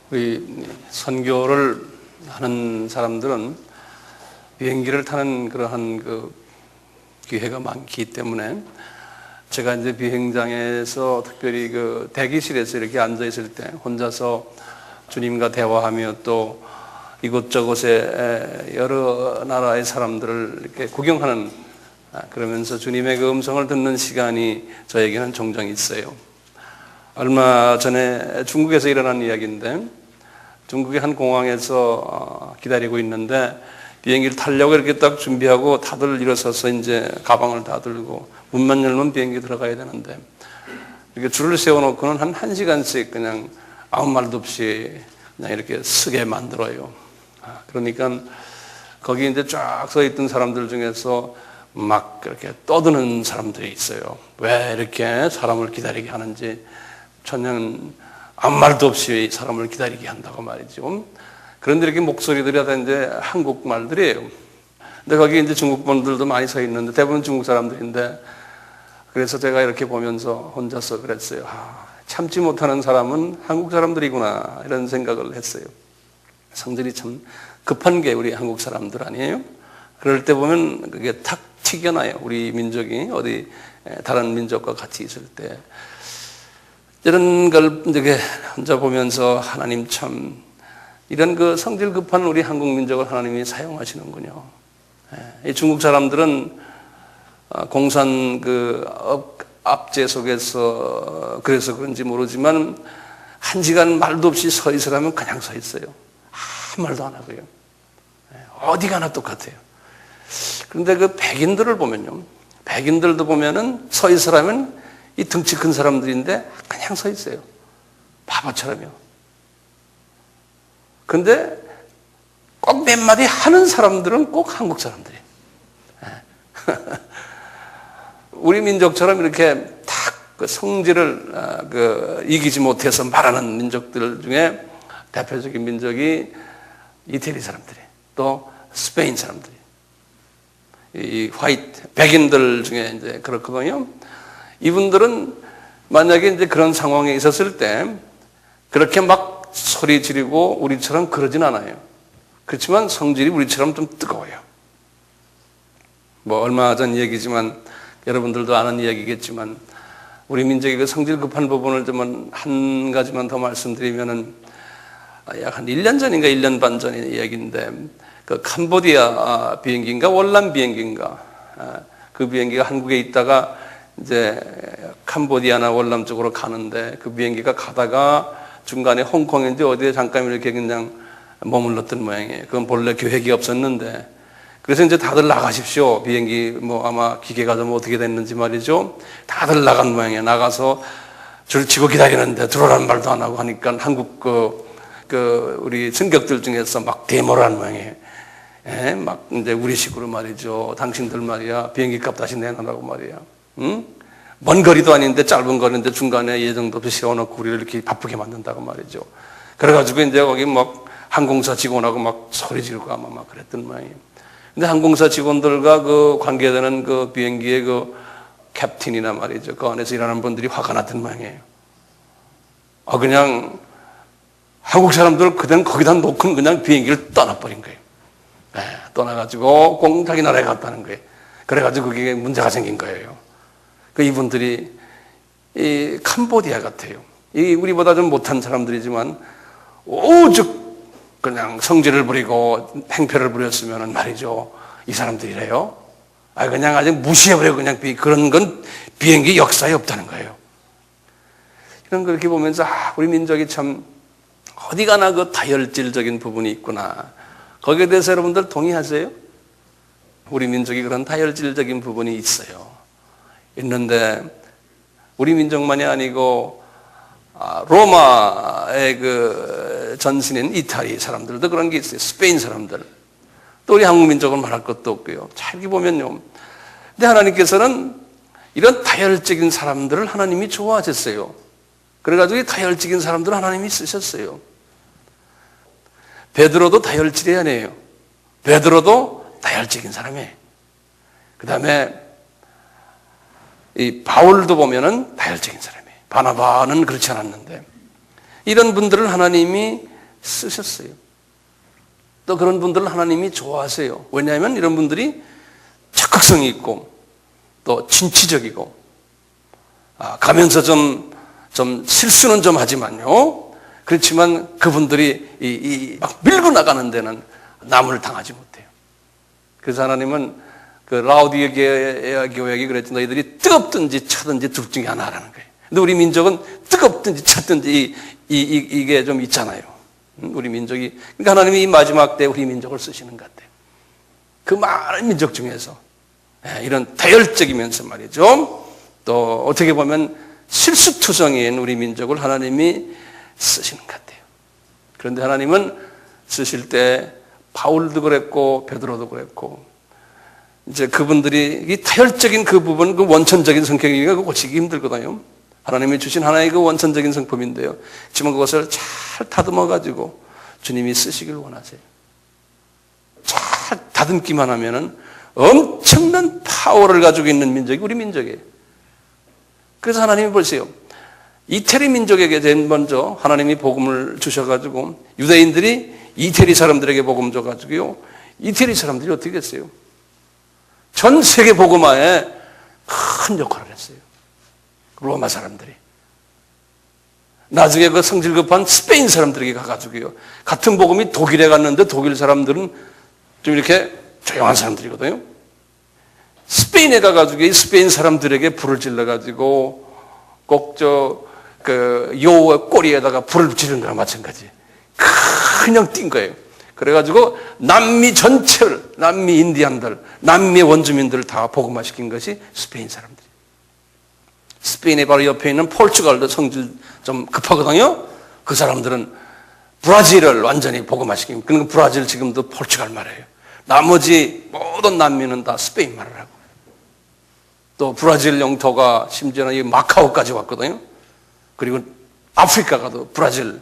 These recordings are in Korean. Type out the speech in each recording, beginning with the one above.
우리 선교를 하는 사람들은 비행기를 타는 그러한 기회가 많기 때문에 제가 이제 비행장에서 특별히 대기실에서 이렇게 앉아 있을 때 혼자서 주님과 대화하며 또 이곳저곳에 여러 나라의 사람들을 이렇게 구경하는 그러면서 주님의 그 음성을 듣는 시간이 저에게는 종종 있어요. 얼마 전에 중국에서 일어난 이야기인데 중국의 한 공항에서 기다리고 있는데 비행기를 타려고 이렇게 딱 준비하고 다들 일어서서 이제 가방을 다 들고 문만 열면 비행기 들어가야 되는데 이렇게 줄을 세워놓고는 한 1시간씩 그냥 아무 말도 없이 그냥 이렇게 서게 만들어요. 그러니까 거기 이제 쫙 서 있던 사람들 중에서 막 그렇게 떠드는 사람들이 있어요. 왜 이렇게 사람을 기다리게 하는지 전혀 아무 말도 없이 사람을 기다리게 한다고 말이죠. 그런데 이렇게 목소리들이 다 이제 한국말들이에요. 근데 거기 이제 중국 분들도 많이 서 있는데 대부분 중국 사람들인데 그래서 제가 이렇게 보면서 혼자서 그랬어요. 참지 못하는 사람은 한국 사람들이구나 이런 생각을 했어요. 성질이 참 급한 게 우리 한국 사람들 아니에요? 그럴 때 보면 그게 탁 튀겨나요. 우리 민족이 어디 다른 민족과 같이 있을 때 이런 걸 이렇게 혼자 보면서 하나님 참 이런 성질 급한 우리 한국 민족을 하나님이 사용하시는군요. 이 중국 사람들은 공산 압제 속에서 그래서 그런지 모르지만 1시간 말도 없이 서 있으라면 그냥 서 있어요. 아무 말도 안 하고요. 어디 가나 똑같아요. 그런데 백인들을 보면요. 백인들도 보면은 서 있으라면 이 덩치 큰 사람들인데 그냥 서 있어요. 바보처럼요. 근데 꼭 몇 마디 하는 사람들은 꼭 한국 사람들이에요. 우리 민족처럼 이렇게 탁 성질을 이기지 못해서 말하는 민족들 중에 대표적인 민족이 이태리 사람들이에요. 또 스페인 사람들이에요. 이 백인들 중에 이제 그렇거든요. 이분들은 만약에 이제 그런 상황에 있었을 때 그렇게 막 소리 지르고 우리처럼 그러진 않아요. 그렇지만 성질이 우리처럼 좀 뜨거워요. 얼마 전 얘기지만 여러분들도 아는 이야기겠지만 우리 민족의 성질 급한 부분을 좀 한 가지만 더 말씀드리면은 약 한 1년 전인가 1년 반 전의 이야기인데 캄보디아 비행기인가 월남 비행기인가 그 비행기가 한국에 있다가 이제 캄보디아나 월남 쪽으로 가는데 그 비행기가 가다가 중간에 홍콩인지 어디에 잠깐 이렇게 그냥 머물렀던 모양이에요. 그건 본래 계획이 없었는데 그래서 이제 다들 나가십시오. 비행기 아마 기계가 좀 어떻게 됐는지 말이죠. 다들 나간 모양이에요. 나가서 줄 치고 기다리는데 들어오라는 말도 안 하고 하니까 한국 우리 승객들 중에서 막 데모를 하는 모양이에요. 막 이제 우리식으로 말이죠. 당신들 말이야 비행기 값 다시 내놔라고 말이야. 응? 먼 거리도 아닌데 짧은 거리인데 중간에 예정도 없이 세워놓고 우리를 이렇게 바쁘게 만든다고 말이죠. 그래가지고 이제 거기 항공사 직원하고 막 소리 지르고 아마 막 그랬던 모양이에요. 근데 항공사 직원들과 관계되는 비행기의 캡틴이나 말이죠. 그 안에서 일하는 분들이 화가 났던 모양이에요. 그냥 한국 사람들 그냥 거기다 놓고 그냥 비행기를 떠나버린 거예요. 떠나가지고 자기 나라에 갔다는 거예요. 그래가지고 그게 문제가 생긴 거예요. 이분들이 이 캄보디아 같아요. 우리보다 좀 못한 사람들이지만 오죽 그냥 성질을 부리고 행패를 부렸으면 말이죠. 이 사람들이래요. 그냥 아주 무시해버리고 그냥 그런 건 비행기 역사에 없다는 거예요. 이런 걸 이렇게 보면서 우리 민족이 참 어디 가나 다혈질적인 부분이 있구나. 거기에 대해서 여러분들 동의하세요? 우리 민족이 그런 다혈질적인 부분이 있어요. 있는데 우리 민족만이 아니고 로마의 전신인 이탈리 사람들도 그런 게 있어요. 스페인 사람들. 또 우리 한국 민족은 말할 것도 없고요. 잘 보면요. 근데 하나님께서는 이런 다혈적인 사람들을 하나님이 좋아하셨어요. 그래가지고 이 다혈적인 사람들을 하나님이 쓰셨어요. 베드로도 다혈질이 아니에요. 베드로도 다혈적인 사람이에요. 그 다음에 이 바울도 보면은 다혈적인 사람이에요. 바나바는 그렇지 않았는데 이런 분들을 하나님이 쓰셨어요. 또 그런 분들을 하나님이 좋아하세요. 왜냐하면 이런 분들이 적극성이 있고 또 진취적이고 가면서 좀 실수는 좀 하지만요. 그렇지만 그분들이 막 밀고 나가는 데는 남을 당하지 못해요. 그래서 하나님은 그 라오디게아 교회에게 그랬죠. 너희들이 뜨겁든지 차든지 둘 중에 하나라는 거예요. 근데 우리 민족은 뜨겁든지 찼든지 이게 좀 있잖아요. 우리 민족이. 그러니까 하나님이 이 마지막 때 우리 민족을 쓰시는 것 같아요. 그 많은 민족 중에서 이런 다혈적이면서 말이죠. 또 어떻게 보면 실수투성이인 우리 민족을 하나님이 쓰시는 것 같아요. 그런데 하나님은 쓰실 때 바울도 그랬고 베드로도 그랬고 이제 그분들이 이 타혈적인 그 부분, 그 원천적인 성격이니까 그거 고치기 힘들거든요. 하나님이 주신 하나의 그 원천적인 성품인데요. 하지만 그것을 잘 다듬어 가지고 주님이 쓰시길 원하세요. 잘 다듬기만 하면은 엄청난 파워를 가지고 있는 민족이 우리 민족이에요. 그래서 하나님이 보세요. 이태리 민족에게 제일 먼저 하나님이 복음을 주셔가지고 유대인들이 이태리 사람들에게 복음 줘가지고요. 이태리 사람들이 어떻게 했어요? 전 세계 복음화에 큰 역할을 했어요. 로마 사람들이. 나중에 그 성질 급한 스페인 사람들에게 가가지고요. 같은 복음이 독일에 갔는데 독일 사람들은 좀 이렇게 조용한 사람들이거든요. 스페인에 가가지고 이 스페인 사람들에게 불을 질러가지고 꼭 여우의 꼬리에다가 불을 지른 거랑 마찬가지. 그냥 뛴 거예요. 그래가지고 남미 전체를, 남미 인디안들, 남미 원주민들을 다 복음화시킨 것이 스페인 사람들이에요. 스페인의 바로 옆에 있는 포르투갈도 성질 좀 급하거든요. 그 사람들은 브라질을 완전히 복음화시킨, 그러니까 브라질 지금도 포르투갈 말이에요. 나머지 모든 남미는 다 스페인 말을 하고. 또 브라질 영토가 심지어는 이 마카오까지 왔거든요. 그리고 아프리카가도 브라질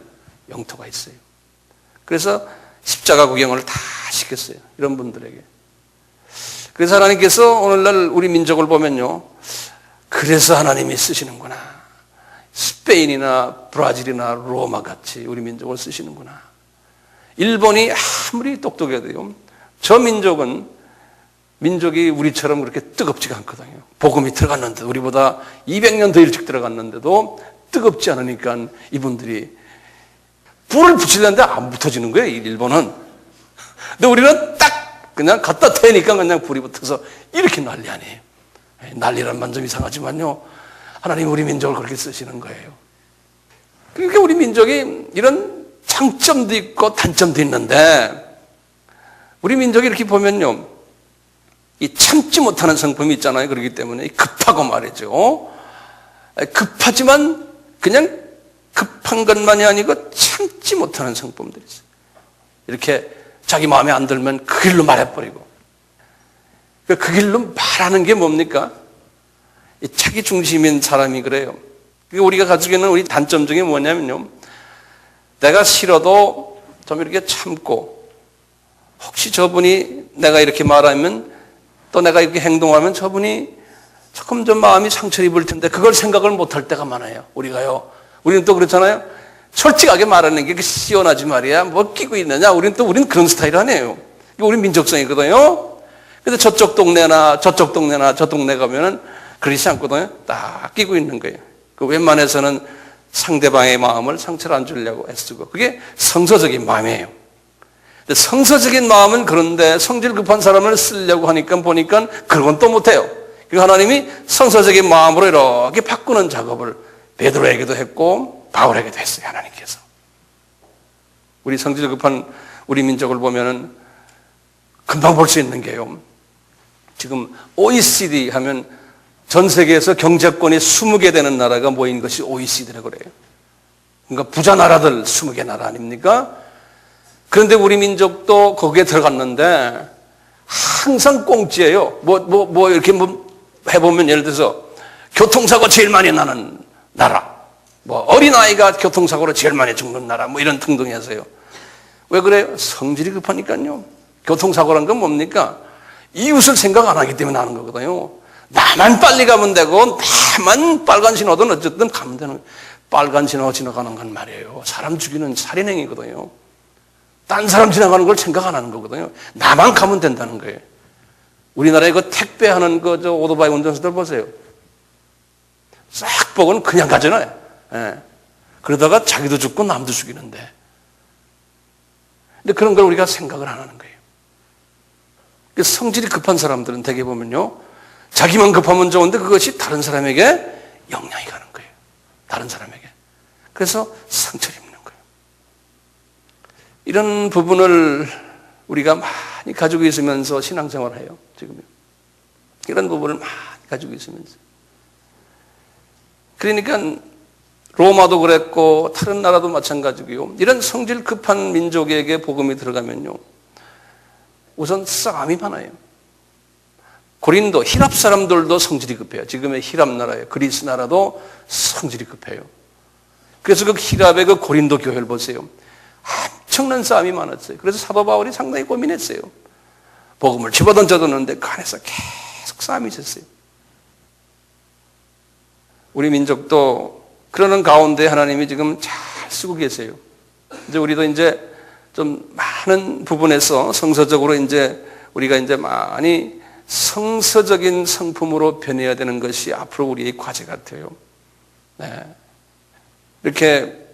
영토가 있어요. 그래서 십자가 구경을 다 시켰어요. 이런 분들에게. 그래서 하나님께서 오늘날 우리 민족을 보면요. 그래서 하나님이 쓰시는구나. 스페인이나 브라질이나 로마 같이 우리 민족을 쓰시는구나. 일본이 아무리 똑똑해도요. 저 민족이 우리처럼 그렇게 뜨겁지가 않거든요. 복음이 들어갔는데 우리보다 200년 더 일찍 들어갔는데도 뜨겁지 않으니까 이분들이 불을 붙이려는데 안 붙어지는 거예요. 일본은. 근데 우리는 딱 그냥 갖다 대니까 그냥 불이 붙어서 이렇게 난리 아니에요. 난리란 말 좀 이상하지만요. 하나님 우리 민족을 그렇게 쓰시는 거예요. 그러니까 우리 민족이 이런 장점도 있고 단점도 있는데 우리 민족이 이렇게 보면요. 이 참지 못하는 성품이 있잖아요. 그렇기 때문에 급하고 말이죠. 급하지만 그냥 급한 것만이 아니고 참지 못하는 성품들이 있어요. 이렇게 자기 마음에 안 들면 그 길로 말해버리고. 그 길로 말하는 게 뭡니까? 자기 중심인 사람이 그래요. 우리가 가지고 있는 우리 단점 중에 뭐냐면요. 내가 싫어도 좀 이렇게 참고 혹시 저분이 내가 이렇게 말하면 또 내가 이렇게 행동하면 저분이 조금 좀 마음이 상처를 입을 텐데 그걸 생각을 못할 때가 많아요. 우리는 또 그렇잖아요. 솔직하게 말하는 게 시원하지 말이야. 뭐 끼고 있느냐. 우리는 그런 스타일 아니에요. 우리 민족성이거든요. 근데 저쪽 동네나 저 동네 가면은 그렇지 않거든요. 딱 끼고 있는 거예요. 그 웬만해서는 상대방의 마음을 상처를 안 주려고 애쓰고 그게 성서적인 마음이에요. 근데 성서적인 마음은 그런데 성질 급한 사람을 쓰려고 하니까 보니까 그건 또 못해요. 그리고 하나님이 성서적인 마음으로 이렇게 바꾸는 작업을 베드로에게도 했고 바울에게도 했어요. 하나님께서. 우리 성질 급한 우리 민족을 보면은 금방 볼 수 있는 게요. 지금 OECD 하면 전 세계에서 경제권이 20개 되는 나라가 모인 것이 OECD라고 그래요. 그러니까 부자 나라들 20개 나라 아닙니까? 그런데 우리 민족도 거기에 들어갔는데 항상 꽁지예요. 이렇게 해보면 예를 들어서 교통사고 제일 많이 나는 나라, 어린아이가 교통사고로 제일 많이 죽는 나라, 이런 등등해서요. 왜 그래요? 성질이 급하니까요. 교통사고란 건 뭡니까? 이웃을 생각 안 하기 때문에 나는 거거든요. 나만 빨리 가면 되고, 나만 빨간 신호든 어쨌든 가면 되는 거예요. 빨간 신호 지나가는 건 말이에요. 사람 죽이는 살인행위거든요. 딴 사람 지나가는 걸 생각 안 하는 거거든요. 나만 가면 된다는 거예요. 우리나라에 그 택배하는 저 오토바이 운전수들 보세요. 싹 보고는 그냥 가잖아요. 예. 그러다가 자기도 죽고 남도 죽이는데. 근데 그런 걸 우리가 생각을 안 하는 거예요. 성질이 급한 사람들은 대개 보면요, 자기만 급하면 좋은데 그것이 다른 사람에게 영향이 가는 거예요. 다른 사람에게. 그래서 상처를 입는 거예요. 이런 부분을 우리가 많이 가지고 있으면서 신앙생활을 해요. 지금요. 이런 부분을 많이 가지고 있으면서. 그러니까 로마도 그랬고 다른 나라도 마찬가지고요. 이런 성질 급한 민족에게 복음이 들어가면요, 우선 싸움이 많아요. 고린도, 힐랍 사람들도 성질이 급해요. 지금의 힐랍 나라예요. 그리스 나라도 성질이 급해요. 그래서 그 힐랍의 그 고린도 교회를 보세요. 엄청난 싸움이 많았어요. 그래서 사도 바울이 상당히 고민했어요. 복음을 집어던져뒀는데 그 안에서 계속 싸움이 있었어요. 우리 민족도 그러는 가운데 하나님이 지금 잘 쓰고 계세요. 이제 우리도 이제 좀 많은 부분에서 성서적으로 이제 우리가 이제 많이 성서적인 성품으로 변해야 되는 것이 앞으로 우리의 과제 같아요. 네. 이렇게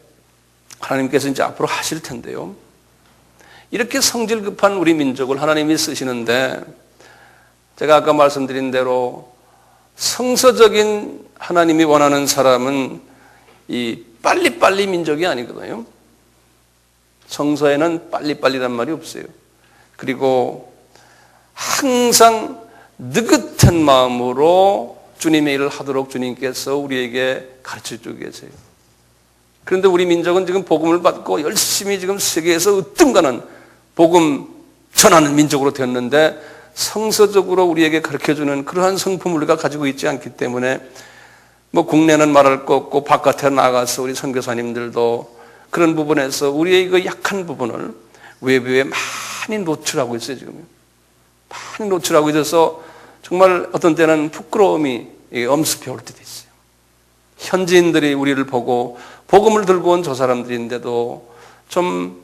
하나님께서 이제 앞으로 하실 텐데요. 이렇게 성질 급한 우리 민족을 하나님이 쓰시는데, 제가 아까 말씀드린 대로 성서적인 하나님이 원하는 사람은 이 빨리빨리 민족이 아니거든요. 성서에는 빨리빨리란 말이 없어요. 그리고 항상 느긋한 마음으로 주님의 일을 하도록 주님께서 우리에게 가르쳐주고 계세요. 그런데 우리 민족은 지금 복음을 받고 열심히 지금 세계에서 으뜸가는 복음 전하는 민족으로 되었는데, 성서적으로 우리에게 가르쳐주는 그러한 성품을 우리가 가지고 있지 않기 때문에 뭐 국내는 말할 거 없고 바깥에 나가서 우리 선교사님들도 그런 부분에서 우리의 그 약한 부분을 외부에 많이 노출하고 있어요. 지금 많이 노출하고 있어서 정말 어떤 때는 부끄러움이 엄습해 올 때도 있어요. 현지인들이 우리를 보고 복음을 들고 온 저 사람들인데도 참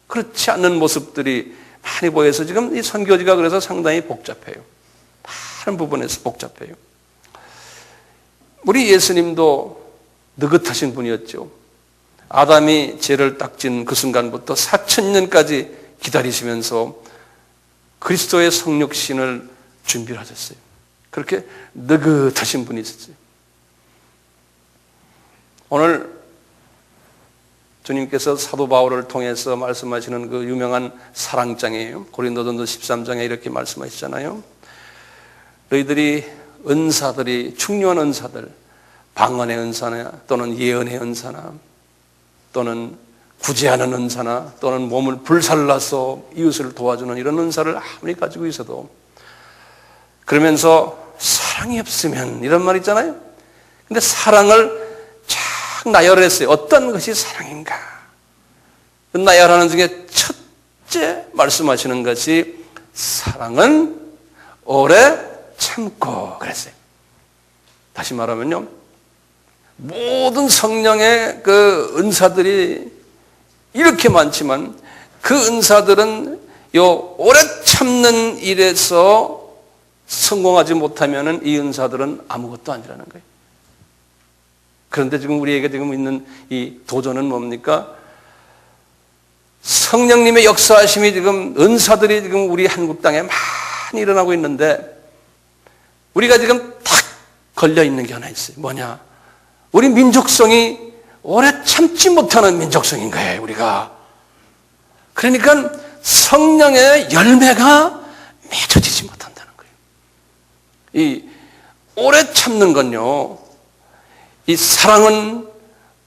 그렇지 않는 모습들이 많이 보여서 지금 이 선교지가 그래서 상당히 복잡해요. 많은 부분에서 복잡해요. 우리 예수님도 느긋하신 분이었죠. 아담이 죄를 닦진 그 순간부터 4000년까지 기다리시면서 그리스도의 성육신을 준비를 하셨어요. 그렇게 느긋하신 분이 있었어요. 오늘 주님께서 사도 바울을 통해서 말씀하시는 그 유명한 사랑장이에요. 고린도전서 13장에 이렇게 말씀하시잖아요. 너희들이 은사들이, 중요한 은사들, 방언의 은사나 또는 예언의 은사나 또는 구제하는 은사나 또는 몸을 불살라서 이웃을 도와주는 이런 은사를 아무리 가지고 있어도, 그러면서 사랑이 없으면, 이런 말 있잖아요. 근데 사랑을 쫙 나열했어요. 어떤 것이 사랑인가? 그 나열하는 중에 첫째 말씀하시는 것이 사랑은 오래 참고 그랬어요. 다시 말하면요, 모든 성령의 그 은사들이 이렇게 많지만 그 은사들은 요 오래 참는 일에서 성공하지 못하면은 이 은사들은 아무것도 아니라는 거예요. 그런데 지금 우리에게 지금 있는 이 도전은 뭡니까? 성령님의 역사하심이 지금, 은사들이 지금 우리 한국 땅에 많이 일어나고 있는데, 우리가 지금 탁 걸려 있는 게 하나 있어요. 뭐냐? 우리 민족성이 오래 참지 못하는 민족성인 거예요, 우리가. 그러니까 성령의 열매가 맺어지지 못한다는 거예요. 이 오래 참는 건요, 이 사랑은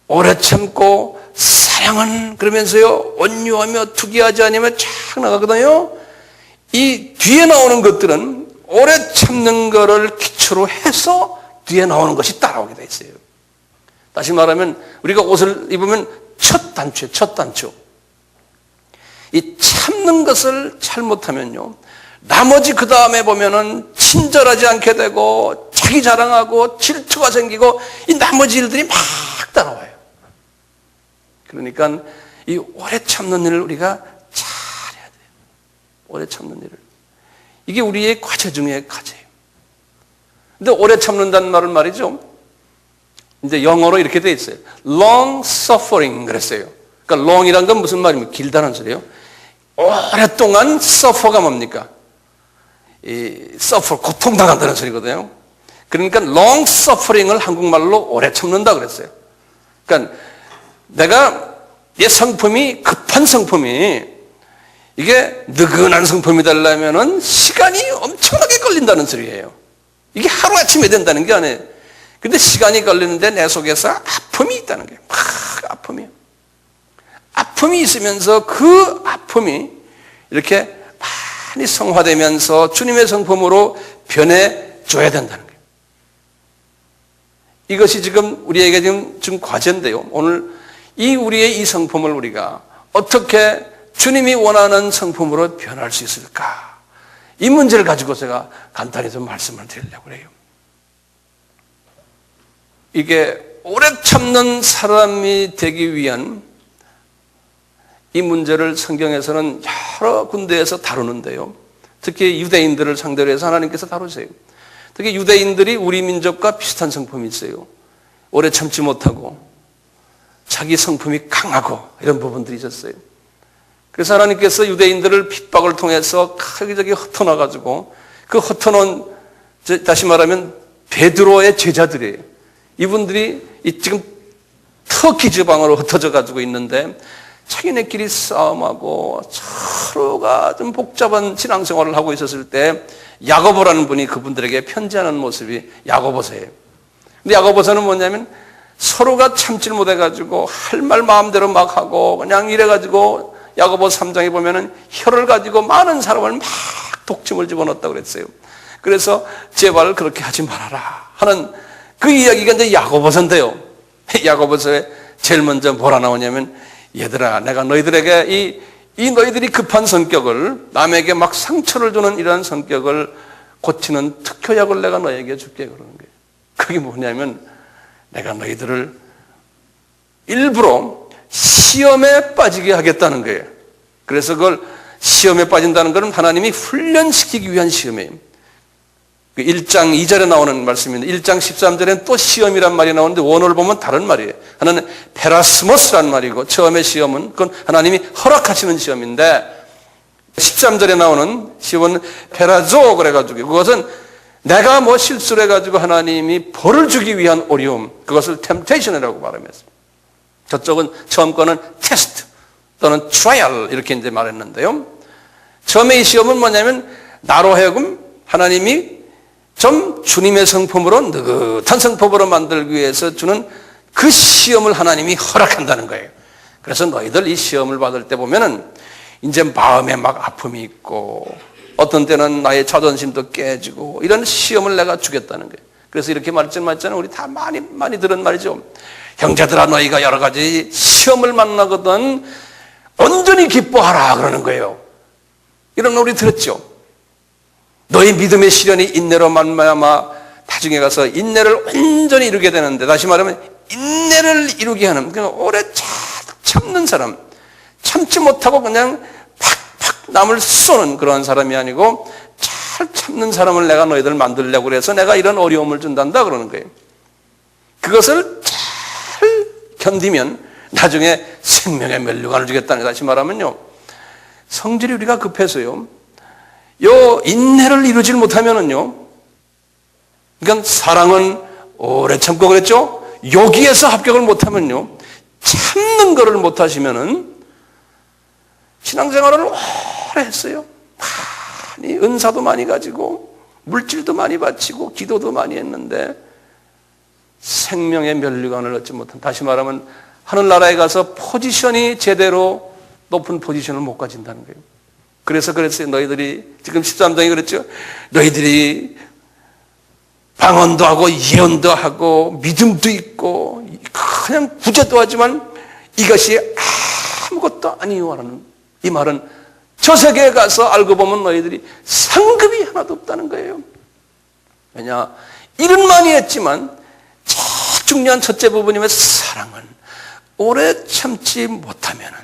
오래 참고, 사랑은 그러면서요 온유하며 투기하지 않으며 쫙 나가거든요. 이 뒤에 나오는 것들은 오래 참는 거를 기초로 해서 뒤에 나오는 것이 따라오게 돼 있어요. 다시 말하면 우리가 옷을 입으면 첫 단추. 이 참는 것을 잘못하면요, 나머지 그 다음에 보면은 친절하지 않게 되고 자기 자랑하고 질투가 생기고 이 나머지 일들이 막 따라와요. 그러니까 이 오래 참는 일을 우리가 잘해야 돼요. 오래 참는 일을. 이게 우리의 과제 중에 과제예요. 근데 오래 참는다는 말은 말이죠. 이제 영어로 이렇게 돼 있어요. long suffering 그랬어요. 그러니까 long이란 건 무슨 말입니까? 길다는 소리예요. 오랫동안 suffer가 뭡니까? 이 suffer, 고통당한다는 소리거든요. 그러니까 long suffering을 한국말로 오래 참는다 그랬어요. 그러니까 내가 내 성품이 급한 성품이 이게 느긋한 성품이 되려면은 시간이 엄청나게 걸린다는 소리예요. 이게 하루아침에 된다는 게 아니에요. 근데 시간이 걸리는데 내 속에서 아픔이 있다는 거예요. 막 아픔이요. 아픔이 있으면서 그 아픔이 이렇게 많이 성화되면서 주님의 성품으로 변해줘야 된다는 거예요. 이것이 지금 우리에게 지금 과제인데요. 오늘 우리의 이 성품을 우리가 어떻게 주님이 원하는 성품으로 변할 수 있을까? 이 문제를 가지고 제가 간단히 좀 말씀을 드리려고 해요. 이게 오래 참는 사람이 되기 위한 이 문제를 성경에서는 여러 군데에서 다루는데요. 특히 유대인들을 상대로 해서 하나님께서 다루세요. 특히 유대인들이 우리 민족과 비슷한 성품이 있어요. 오래 참지 못하고 자기 성품이 강하고 이런 부분들이 있었어요. 그래서 하나님께서 유대인들을 핍박을 통해서 여기저기 흩어놔가지고 그 흩어놓은, 다시 말하면 베드로의 제자들이에요. 이분들이 지금 터키 지방으로 흩어져 가지고 있는데 자기네끼리 싸움하고 서로가 좀 복잡한 신앙생활을 하고 있었을 때 야고보라는 분이 그분들에게 편지하는 모습이 야고보서예요. 근데 야고보서는 뭐냐면 서로가 참질 못해가지고 할 말 마음대로 막 하고 그냥 이래가지고 야고보 3장에 보면은 혀를 가지고 많은 사람을 막 독침을 집어넣었다고 그랬어요. 그래서 제발 그렇게 하지 말아라 하는 그 이야기가 이제 야고보서인데요. 야고보서에 제일 먼저 뭐라 나오냐면 얘들아, 내가 너희들에게 이 너희들이 급한 성격을 남에게 막 상처를 주는 이러한 성격을 고치는 특효약을 내가 너에게 줄게 그러는 거예요. 그게 뭐냐면 내가 너희들을 일부러 시험에 빠지게 하겠다는 거예요. 그래서 그걸 시험에 빠진다는 것은 하나님이 훈련시키기 위한 시험이에요. 1장 2절에 나오는 말씀인데 1장 13절에는 또 시험이란 말이 나오는데 원어를 보면 다른 말이에요. 하나는 페라스모스란 말이고 처음에 시험은 그건 하나님이 허락하시는 시험인데 13절에 나오는 시험은 페라조 그래가지고 그것은 내가 뭐 실수를 해가지고 하나님이 벌을 주기 위한 어려움 그것을 템테이션이라고 말하면서 저쪽은 처음 거는 테스트 또는 트라이얼 이렇게 이제 말했는데요. 처음에 이 시험은 뭐냐면 나로 하여금 하나님이 좀 주님의 성품으로 느긋한 성품으로 만들기 위해서 주는 그 시험을 하나님이 허락한다는 거예요. 그래서 너희들 이 시험을 받을 때 보면은 이제 마음에 막 아픔이 있고 어떤 때는 나의 자존심도 깨지고 이런 시험을 내가 주겠다는 거예요. 그래서 이렇게 말했잖아요. 우리 다 많이 들은 말이죠. 형제들아 너희가 여러 가지 시험을 만나거든 온전히 기뻐하라 그러는 거예요. 이런 말 우리 들었죠. 너희 믿음의 시련이 인내로 말미암아 나중에 가서 인내를 온전히 이루게 되는데 다시 말하면 인내를 이루게 하는 그러니까 오래 참는 사람 참지 못하고 그냥 팍팍 남을 쏘는 그런 사람이 아니고 잘 참는 사람을 내가 너희들 만들려고 그래서 내가 이런 어려움을 준단다 그러는 거예요. 그것을 잘 견디면 나중에 생명의 면류관을 주겠다는 거 다시 말하면요. 성질이 우리가 급해서요. 요 인내를 이루질 못하면은요. 그러니까 사랑은 오래 참고 그랬죠. 여기에서 합격을 못하면요. 참는 거를 못하시면은 신앙생활을 오래 했어요. 많이 은사도 많이 가지고 물질도 많이 바치고 기도도 많이 했는데 생명의 면류관을 얻지 못한 다시 말하면 하늘나라에 가서 포지션이 제대로 높은 포지션을 못 가진다는 거예요. 그래서 그랬어요. 너희들이 지금 13장에 그랬죠. 너희들이 방언도 하고 예언도 하고 믿음도 있고 그냥 구제도 하지만 이것이 아무것도 아니요라는 이 말은 저 세계에 가서 알고 보면 너희들이 상급이 하나도 없다는 거예요. 왜냐? 일은 많이 했지만 제일 중요한 첫째 부분이면 사랑은 오래 참지 못하면은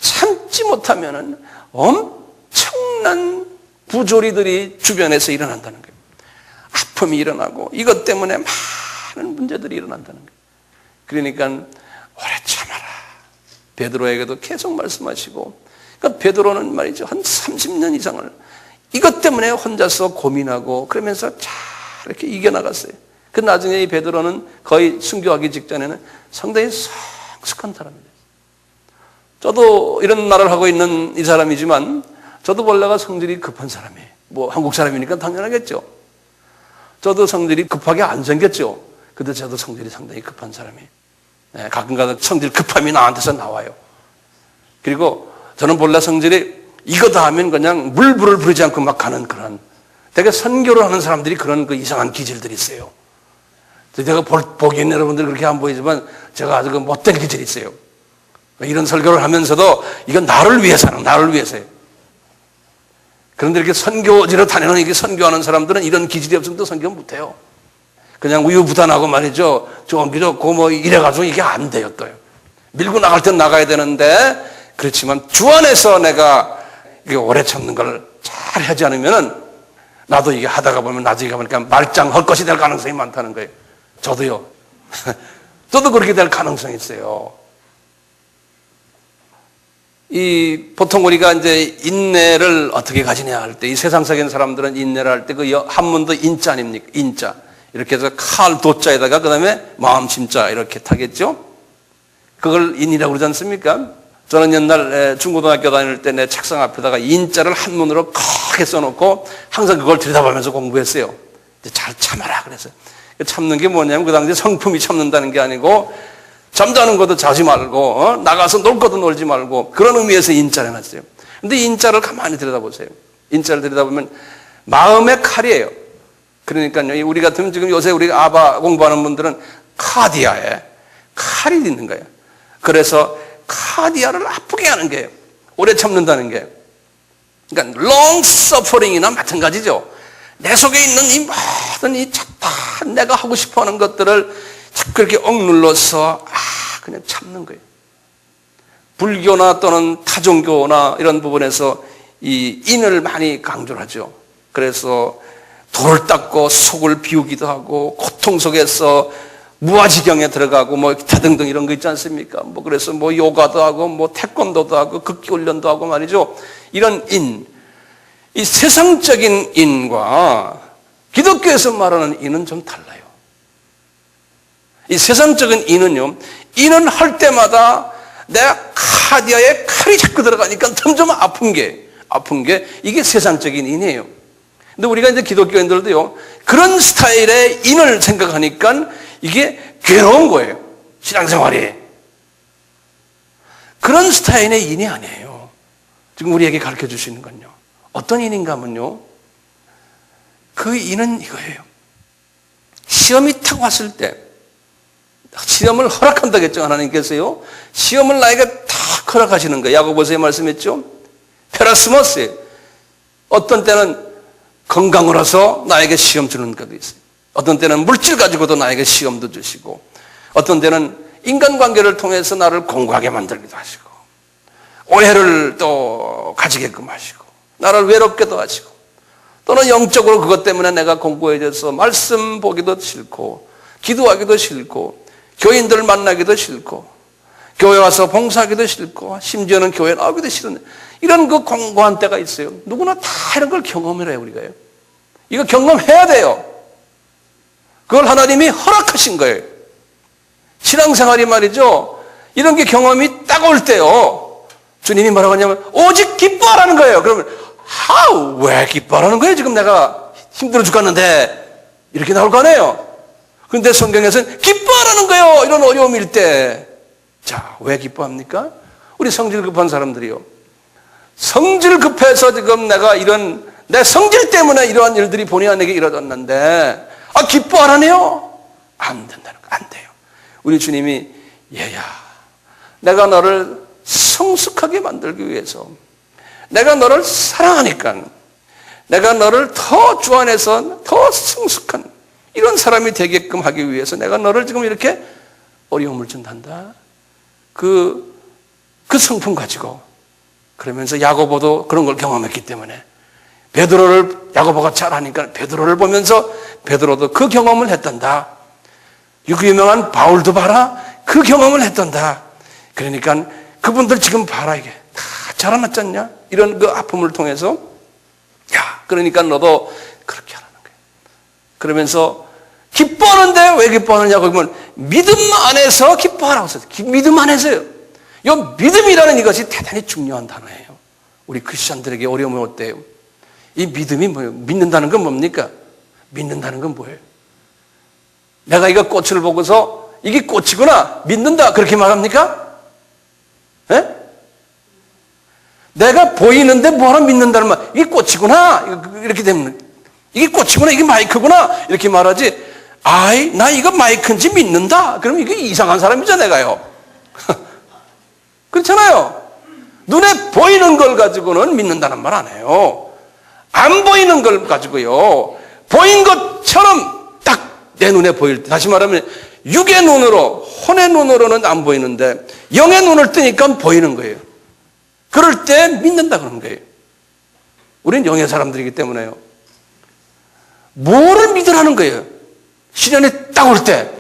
참지 못하면은 엄청난 부조리들이 주변에서 일어난다는 거예요. 아픔이 일어나고 이것 때문에 많은 문제들이 일어난다는 거예요. 그러니까 오래 참아라. 베드로에게도 계속 말씀하시고, 그러니까 베드로는 말이죠, 한 30년 이상을 이것 때문에 혼자서 고민하고 그러면서 잘 이렇게 이겨나갔어요. 그 나중에 이 베드로는 거의 순교하기 직전에는 상당히 성숙한 사람이에요. 저도 이런 말을 하고 있는 이 사람이지만 저도 원래가 성질이 급한 사람이에요. 뭐 한국 사람이니까 당연하겠죠. 저도 성질이 급하게 안 생겼죠. 근데 저도 성질이 상당히 급한 사람이에요. 네, 가끔가다 성질 급함이 나한테서 나와요. 그리고 저는 본래 성질이 이거다 하면 그냥 물불을 부리지 않고 막 가는 그런, 되게 선교를 하는 사람들이 그런 그 이상한 기질들이 있어요. 제가 보기에는 여러분들 그렇게 안 보이지만 제가 아주 그 못된 기질이 있어요. 이런 설교를 하면서도 이건 나를 위해서는, 나를 위해서예요. 그런데 이렇게 선교지로 다니는, 이렇게 선교하는 사람들은 이런 기질이 없으면 또 선교 못해요. 그냥 우유부단하고 말이죠, 좋은 기 좋고 뭐 이래가지고 이게 안 돼요. 또요. 밀고 나갈 땐 나가야 되는데, 그렇지만 주 안에서 내가 이게 오래 참는 걸 잘 하지 않으면은 나도 이게 하다가 보면 나중에 가보니까 말짱 헛것이 될 가능성이 많다는 거예요. 저도요. 저도 그렇게 될 가능성이 있어요. 보통 우리가 이제 인내를 어떻게 가지냐 할 때, 이 세상적인 사람들은 인내를 할 때 그 한문도 인자 아닙니까? 인자. 이렇게 해서 칼 도자에다가 그 다음에 마음 심자 이렇게 타겠죠? 그걸 인이라고 그러지 않습니까? 저는 옛날 중고등학교 다닐 때 내 책상 앞에다가 인자를 한문으로 크게 써놓고 항상 그걸 들여다보면서 공부했어요. 잘 참아라 그랬어요. 참는 게 뭐냐면 그 당시에 성품이 참는다는 게 아니고 잠자는 것도 자지 말고 나가서 놀 것도 놀지 말고 그런 의미에서 인자를 해놨어요. 근데 인자를 가만히 들여다보세요. 인자를 들여다보면 마음의 칼이에요. 그러니까요, 우리 같으면 지금 요새 우리 아바 공부하는 분들은 카디아에 칼이 있는 거예요. 그래서 카디아를 아프게 하는 게 오래 참는다는 게, 그러니까 long suffering이나 마찬가지죠. 내 속에 있는 이 모든 이 다 내가 하고 싶어하는 것들을 자꾸 이렇게 억눌러서 그냥 참는 거예요. 불교나 또는 타종교나 이런 부분에서 이 인을 많이 강조를 하죠. 그래서 돌을 닦고 속을 비우기도 하고 고통 속에서 무아지경에 들어가고 뭐 등등 이런 거 있지 않습니까? 뭐 그래서 뭐 요가도 하고 뭐 태권도도 하고 극기 훈련도 하고 말이죠. 이런 인, 이 세상적인 인과 기독교에서 말하는 인은 좀 달라요. 이 세상적인 인은요, 인은 할 때마다 내 카디아에 칼이 자꾸 들어가니까 점점 아픈 게 이게 세상적인 인이에요. 근데 우리가 이제 기독교인들도요, 그런 스타일의 인을 생각하니까 이게 괴로운 거예요. 신앙생활이. 그런 스타일의 인이 아니에요. 지금 우리에게 가르쳐 주시는 건요. 어떤 인인가 하면요, 그 인은 이거예요. 시험이 탁 왔을 때, 시험을 허락한다겠죠, 하나님께서요. 시험을 나에게 탁 허락하시는 거예요. 야고보서에 말씀했죠. 페라스모스. 어떤 때는 건강으로서 나에게 시험 주는 것도 있어요. 어떤 때는 물질 가지고도 나에게 시험도 주시고, 어떤 때는 인간관계를 통해서 나를 공고하게 만들기도 하시고, 오해를 또 가지게끔 하시고, 나를 외롭게도 하시고, 또는 영적으로 그것 때문에 내가 공고해져서 말씀 보기도 싫고, 기도하기도 싫고, 교인들을 만나기도 싫고, 교회 와서 봉사하기도 싫고, 심지어는 교회 나오기도 싫은 이런 그 공고한 때가 있어요. 누구나 다 이런 걸 경험을 해요, 우리가요. 이거 경험해야 돼요. 그걸 하나님이 허락하신 거예요. 신앙생활이 말이죠, 이런 게 경험이 딱 올 때요, 주님이 뭐라고 하냐면 오직 기뻐하라는 거예요. 그러면 왜 기뻐하라는 거예요? 지금 내가 힘들어 죽겠는데, 이렇게 나올 거 아니에요. 그런데 성경에서는 기뻐하라는 거예요, 이런 어려움일 때. 자, 왜 기뻐합니까? 우리 성질 급한 사람들이요, 성질 급해서 지금 내가 이런, 내 성질 때문에 이러한 일들이 본의 아니게 이루어졌는데 기뻐하라네요? 안 된다는 거, 안 돼요. 우리 주님이, 얘야, 내가 너를 성숙하게 만들기 위해서, 내가 너를 사랑하니까, 내가 너를 더 주 안에서 더 성숙한 이런 사람이 되게끔 하기 위해서 내가 너를 지금 이렇게 어려움을 준단다. 그 성품 가지고 그러면서 야고보도 그런 걸 경험했기 때문에 베드로를 야고보가 잘 아니까 베드로를 보면서 베드로도 그 경험을 했단다. 그 유명한 바울도 봐라. 그 경험을 했단다. 그러니까 그분들 지금 봐라. 이게 다 자라났지 않냐? 이런 그 아픔을 통해서 야, 그러니까 너도 그렇게 하라는 거예요. 그러면서 기뻐하는데 왜 기뻐하느냐고 하면 믿음 안에서 기뻐하라고 했어요. 믿음 안에서요. 이 믿음이라는 이것이 대단히 중요한 단어예요. 우리 크리스천들에게 어려움이 올 때요. 이 믿음이 뭐예요? 믿는다는 건 뭡니까? 믿는다는 건 뭐예요? 내가 이거 꽃을 보고서 이게 꽃이구나 믿는다 그렇게 말합니까? 예? 내가 보이는데 뭐하러 믿는다는 말 이게 꽃이구나 이렇게 되면 이게 꽃이구나 이게 마이크구나 이렇게 말하지 아이 나 이거 마이크인지 믿는다 그러면 이게 이상한 사람이죠 내가요. 그렇잖아요. 눈에 보이는 걸 가지고는 믿는다는 말 안 해요. 안 보이는 걸 가지고요. 보인 것처럼 딱 내 눈에 보일 때 다시 말하면 육의 눈으로 혼의 눈으로는 안 보이는데 영의 눈을 뜨니까 보이는 거예요. 그럴 때 믿는다 그런 거예요. 우리는 영의 사람들이기 때문에요. 뭐를 믿으라는 거예요? 시련이 딱 올 때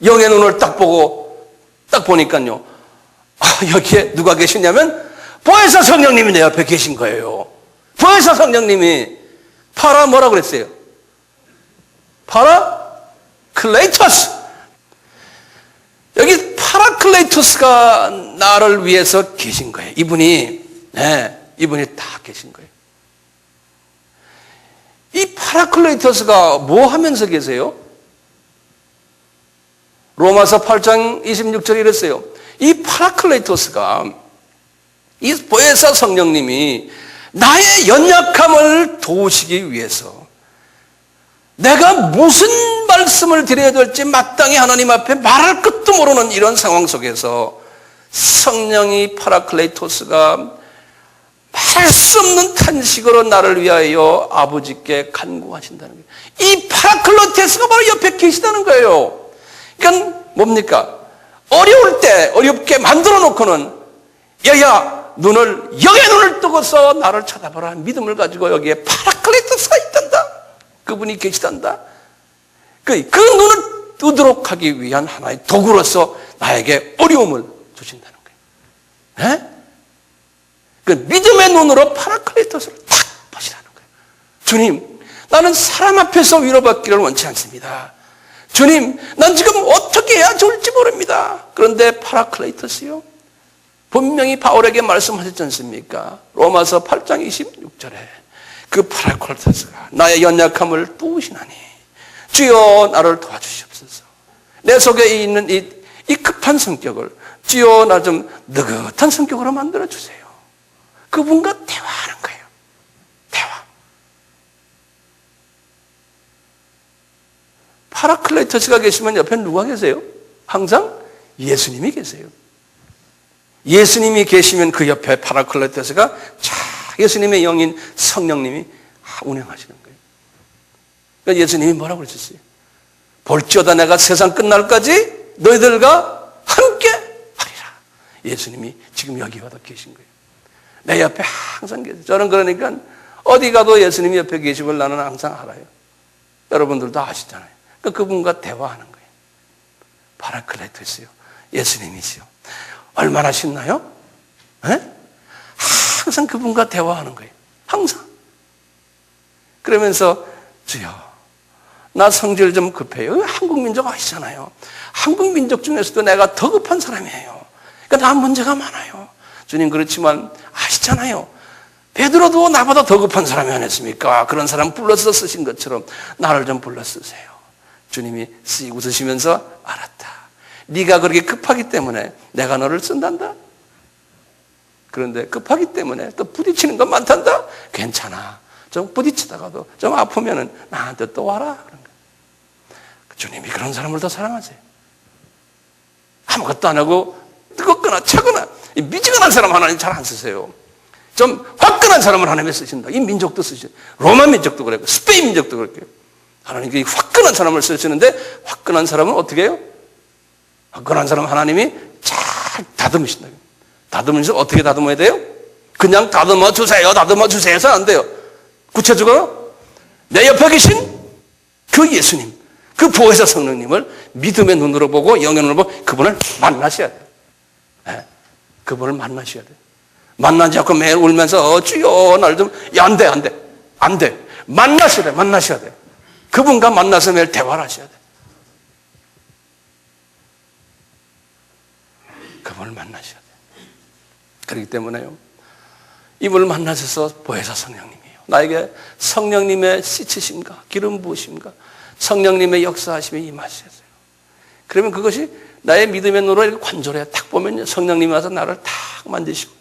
영의 눈을 딱 보고 딱 보니까요. 아, 여기에 누가 계시냐면 보혜사 성령님이 내 옆에 계신 거예요. 보혜사 성령님이 뭐라고 그랬어요? 파라클레이토스. 여기 파라클레이토스가 나를 위해서 계신 거예요. 이분이 다 계신 거예요. 이 파라클레이토스가 뭐 하면서 계세요? 로마서 8장 26절에 이랬어요. 이 파라클레이토스가 이 보혜사 성령님이 나의 연약함을 도우시기 위해서 내가 무슨 말씀을 드려야 될지 마땅히 하나님 앞에 말할 것도 모르는 이런 상황 속에서 성령이 파라클레이토스가 말할 수 없는 탄식으로 나를 위하여 아버지께 간구하신다는 거예요. 이 파라클레이토스가 바로 옆에 계시다는 거예요. 그러니까 뭡니까? 어려울 때 어렵게 만들어 놓고는 야야 영의 눈을 뜨고서 나를 쳐다보라 믿음을 가지고 여기에 파라클레이토스가 있단다. 그분이 계시단다. 그 눈을 뜨도록 하기 위한 하나의 도구로서 나에게 어려움을 주신다는 거예요. 네? 그 믿음의 눈으로 파라클레이토스를 탁 보시라는 거예요. 주님, 나는 사람 앞에서 위로받기를 원치 않습니다. 주님, 난 지금 어떻게 해야 좋을지 모릅니다. 그런데 파라클레이토스요. 분명히 바울에게 말씀하셨지 않습니까? 로마서 8장 26절에 그 파라클레이토스가 나의 연약함을 도우시나니 주여 나를 도와주시옵소서. 내 속에 있는 이 급한 성격을 주여 나 좀 느긋한 성격으로 만들어주세요. 그분과 대화하는 거예요. 대화. 파라클레이토스가 계시면 옆에 누가 계세요? 항상 예수님이 계세요. 예수님이 계시면 그 옆에 파라클레이토스가 예수님의 영인 성령님이 운행하시는 거예요. 그러니까 예수님이 뭐라고 그러셨어요? 볼지어다 내가 세상 끝날까지 너희들과 함께 하리라. 예수님이 지금 여기 와도 계신 거예요. 내 옆에 항상 계세요. 저는 그러니까 어디 가도 예수님이 옆에 계시고 나는 항상 알아요. 여러분들도 아시잖아요. 그러니까 그분과 대화하는 거예요. 파라클레이토스요. 예수님이시요. 얼마나 신나요? 네? 항상 그분과 대화하는 거예요. 항상. 그러면서 주여 나 성질 좀 급해요. 한국 민족 아시잖아요. 한국 민족 중에서도 내가 더 급한 사람이에요. 그러니까 나 문제가 많아요. 주님 그렇지만 아시잖아요. 베드로도 나보다 더 급한 사람이 아니었습니까? 그런 사람 불러서 쓰신 것처럼 나를 좀 불러 쓰세요. 주님이 씩 웃으시면서 알았다. 네가 그렇게 급하기 때문에 내가 너를 쓴단다. 그런데 급하기 때문에 또 부딪히는 건 많단다. 괜찮아. 좀 부딪히다가도 좀 아프면은 나한테 또 와라. 그런 거야. 주님이 그런 사람을 더 사랑하세요. 아무것도 안 하고 뜨겁거나 차거나 미지근한 사람 하나님 잘 안 쓰세요. 좀 화끈한 사람을 하나님이 쓰신다. 이 민족도 쓰시죠. 로마 민족도 그랬고 스페인 민족도 그랬고요. 하나님이 화끈한 사람을 쓰시는데 화끈한 사람은 어떻게 해요? 화끈한 사람 하나님이 잘 다듬으신다. 다듬으면서 어떻게 다듬어야 돼요? 그냥 다듬어 주세요, 다듬어 주세요 해서 안 돼요. 구체적으로 내 옆에 계신 그 예수님, 그 보혜사 성령님을 믿음의 눈으로 보고 영의 눈으로 보고 그분을 만나셔야 돼요. 네. 그분을 만나셔야 돼요. 만나지 않고 매일 울면서 주여 날 좀, 안 돼, 안 돼, 안 돼. 만나셔야 돼, 만나셔야 돼. 그분과 만나서 매일 대화를 하셔야 돼. 그분을 만나셔야 돼. 그렇기 때문에요, 이분을 만나셔서 보혜사 성령님이에요. 나에게 성령님의 씻으심과 기름 부으심과 성령님의 역사하심이 임하셨어요. 그러면 그것이 나의 믿음의 눈으로 이렇게 관절해 딱 보면 성령님이 와서 나를 탁 만지시고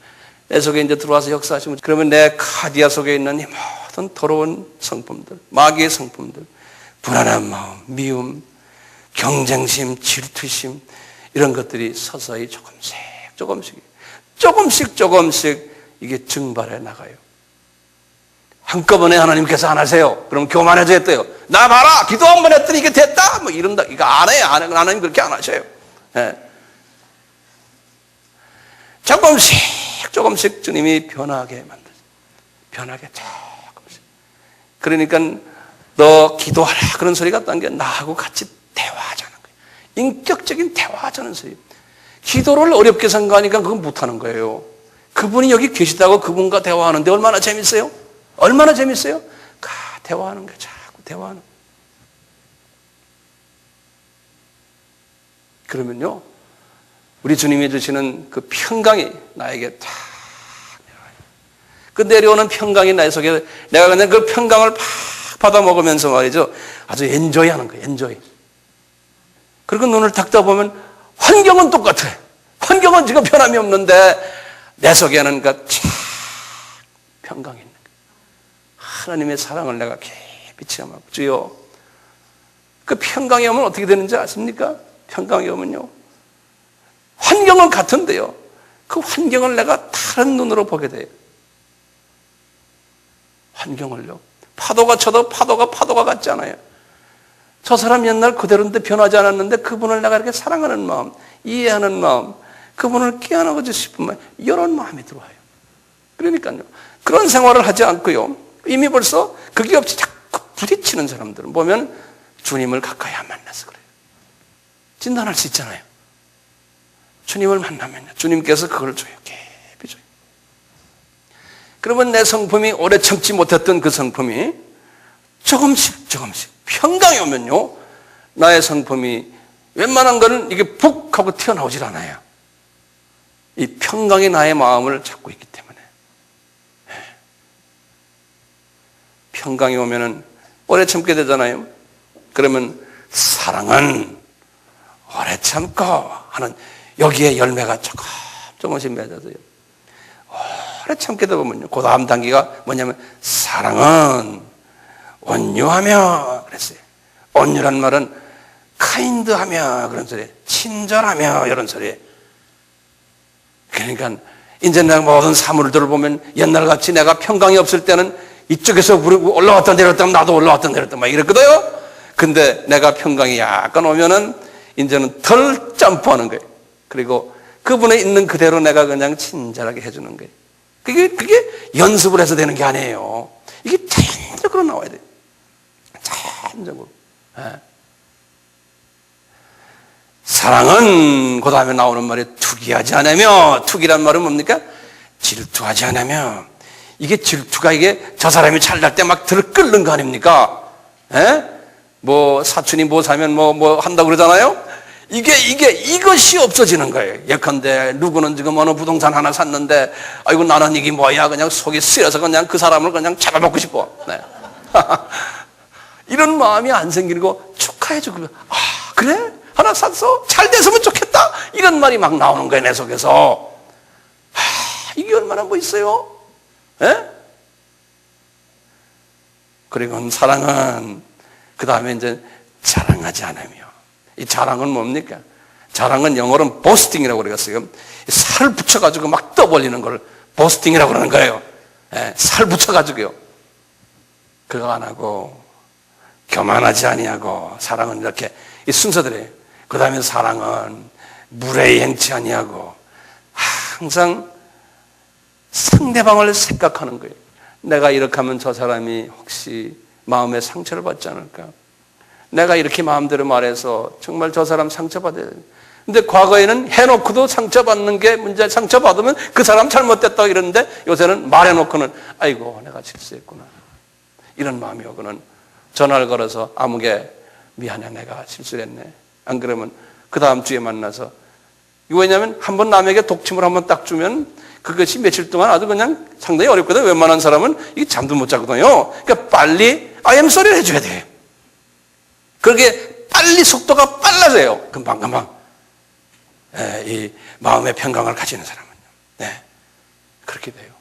내 속에 이제 들어와서 역사하시면, 그러면 내 카디아 속에 있는 이 모든 더러운 성품들, 마귀의 성품들, 불안한 마음, 미움, 경쟁심, 질투심, 이런 것들이 서서히 조금씩 이게 증발해 나가요. 한꺼번에 하나님께서 안 하세요. 그럼 교만해져 했대요. 나 봐라, 기도 한 번 했더니 이게 됐다, 뭐 이런다. 이거 안 해요. 하나님 그렇게 안 하셔요. 예. 조금씩 주님이 변하게 만들어요. 변하게 조금씩. 그러니까 너 기도하라 그런 소리 같다는 게 나하고 같이 대화하자는 거예요. 인격적인 대화하자는 소리. 기도를 어렵게 생각하니까 그건 못하는 거예요. 그분이 여기 계시다고 그분과 대화하는데 얼마나 재밌어요? 얼마나 재밌어요? 대화하는 거예요. 자꾸 대화하는 거예요. 그러면요, 우리 주님이 주시는 그 평강이 나에게 탁 내려와요. 그 내려오는 평강이 나의 속에, 내가 그냥 그 평강을 팍 받아 먹으면서 말이죠, 아주 엔조이 하는 거예요. 엔조이. 그리고 눈을 닦다 보면 환경은 똑같아. 환경은 지금 변함이 없는데 내 속에는 그 평강이 있는 거예요. 하나님의 사랑을 내가 깊이 체험하고, 주여, 그 평강이 오면 어떻게 되는지 아십니까? 평강이 오면요, 환경은 같은데요, 그 환경을 내가 다른 눈으로 보게 돼요. 환경을요, 파도가 쳐도 파도가 같지 않아요. 저 사람 옛날 그대로인데 변하지 않았는데 그분을 내가 이렇게 사랑하는 마음, 이해하는 마음, 그분을 깨어나고 싶은 마음, 이런 마음이 들어와요. 그러니까요, 그런 생활을 하지 않고요, 이미 벌써 그게 없이 자꾸 부딪히는 사람들은 보면 주님을 가까이 안 만나서 그래요. 진단할 수 있잖아요. 주님을 만나면요, 주님께서 그걸 줘요. 깊이 줘요. 그러면 내 성품이 오래 참지 못했던 그 성품이 조금씩 평강이 오면요, 나의 성품이 웬만한 거는 이게 푹 하고 튀어나오질 않아요. 이 평강이 나의 마음을 잡고 있기 때문에. 평강이 오면은 오래 참게 되잖아요. 그러면 사랑은 오래 참고 하는, 여기에 열매가 조금씩 맺어져요. 오래 참게 되다 보면요, 그 다음 단계가 뭐냐면 사랑은 온유하며 그랬어요. 온유란 말은 카인드하며 그런 소리, 친절하며 이런 소리. 그러니까 이제 내가 모든 사물들을 보면 옛날같이 내가 평강이 없을 때는 이쪽에서 올라왔다 내렸다 나도 올라왔다 내렸다 막 이랬거든요. 근데 내가 평강이 약간 오면은 이제는 덜 점프하는 거예요. 그리고 그분에 있는 그대로 내가 그냥 친절하게 해주는 거예요. 그게 연습을 해서 되는 게 아니에요. 이게 자연적으로 나와야 돼요. 자연적으로. 사랑은 그 다음에 나오는 말이 투기하지 않으며, 투기란 말은 뭡니까? 질투하지 않으며. 이게 질투가 이게 저 사람이 잘날 때 막 들끓는 거 아닙니까? 뭐 사촌이 뭐 사면 뭐 한다고 그러잖아요. 이것이 없어지는 거예요. 예컨대 누구는 지금 어느 부동산 하나 샀는데, 아이고 나는 이게 뭐야, 그냥 속이 쓰여서 그냥 그 사람을 그냥 잡아먹고 싶어. 네. 이런 마음이 안 생기고 축하해주고, 아 그래? 하나 샀어? 잘 됐으면 좋겠다. 이런 말이 막 나오는 거예요, 내 속에서. 이게 얼마나 멋있어요? 그리고 사랑은 그 다음에 이제 자랑하지 않으며. 이 자랑은 뭡니까? 자랑은 영어로는 보스팅이라고 그러겠어요. 살 붙여가지고 막 떠벌리는 걸 보스팅이라고 그러는 거예요. 살 붙여가지고요. 그거 안 하고, 교만하지 아니하고, 사랑은 이렇게 이 순서들이에요. 그 다음에 사랑은 무례히 행치 아니하고, 항상 상대방을 생각하는 거예요. 내가 이렇게 하면 저 사람이 혹시 마음에 상처를 받지 않을까? 내가 이렇게 마음대로 말해서 정말 저 사람 상처받아야 돼. 근데 과거에는 해놓고도 상처받는 게 문제, 상처받으면 그 사람 잘못됐다고 이러는데 요새는 말해놓고는 아이고 내가 실수했구나 이런 마음이 오고는 전화를 걸어서 아무개 미안해 내가 실수를 했네. 안 그러면 그 다음 주에 만나서 왜냐하면 한번 남에게 독침을 한번 딱 주면 그것이 며칠 동안 아주 그냥 상당히 어렵거든. 웬만한 사람은 이게 잠도 못 자거든요. 그러니까 빨리 I am sorry를 해줘야 돼요. 그렇게 빨리 속도가 빨라져요. 금방금방. 이 마음의 평강을 가지는 사람은요. 네, 그렇게 돼요.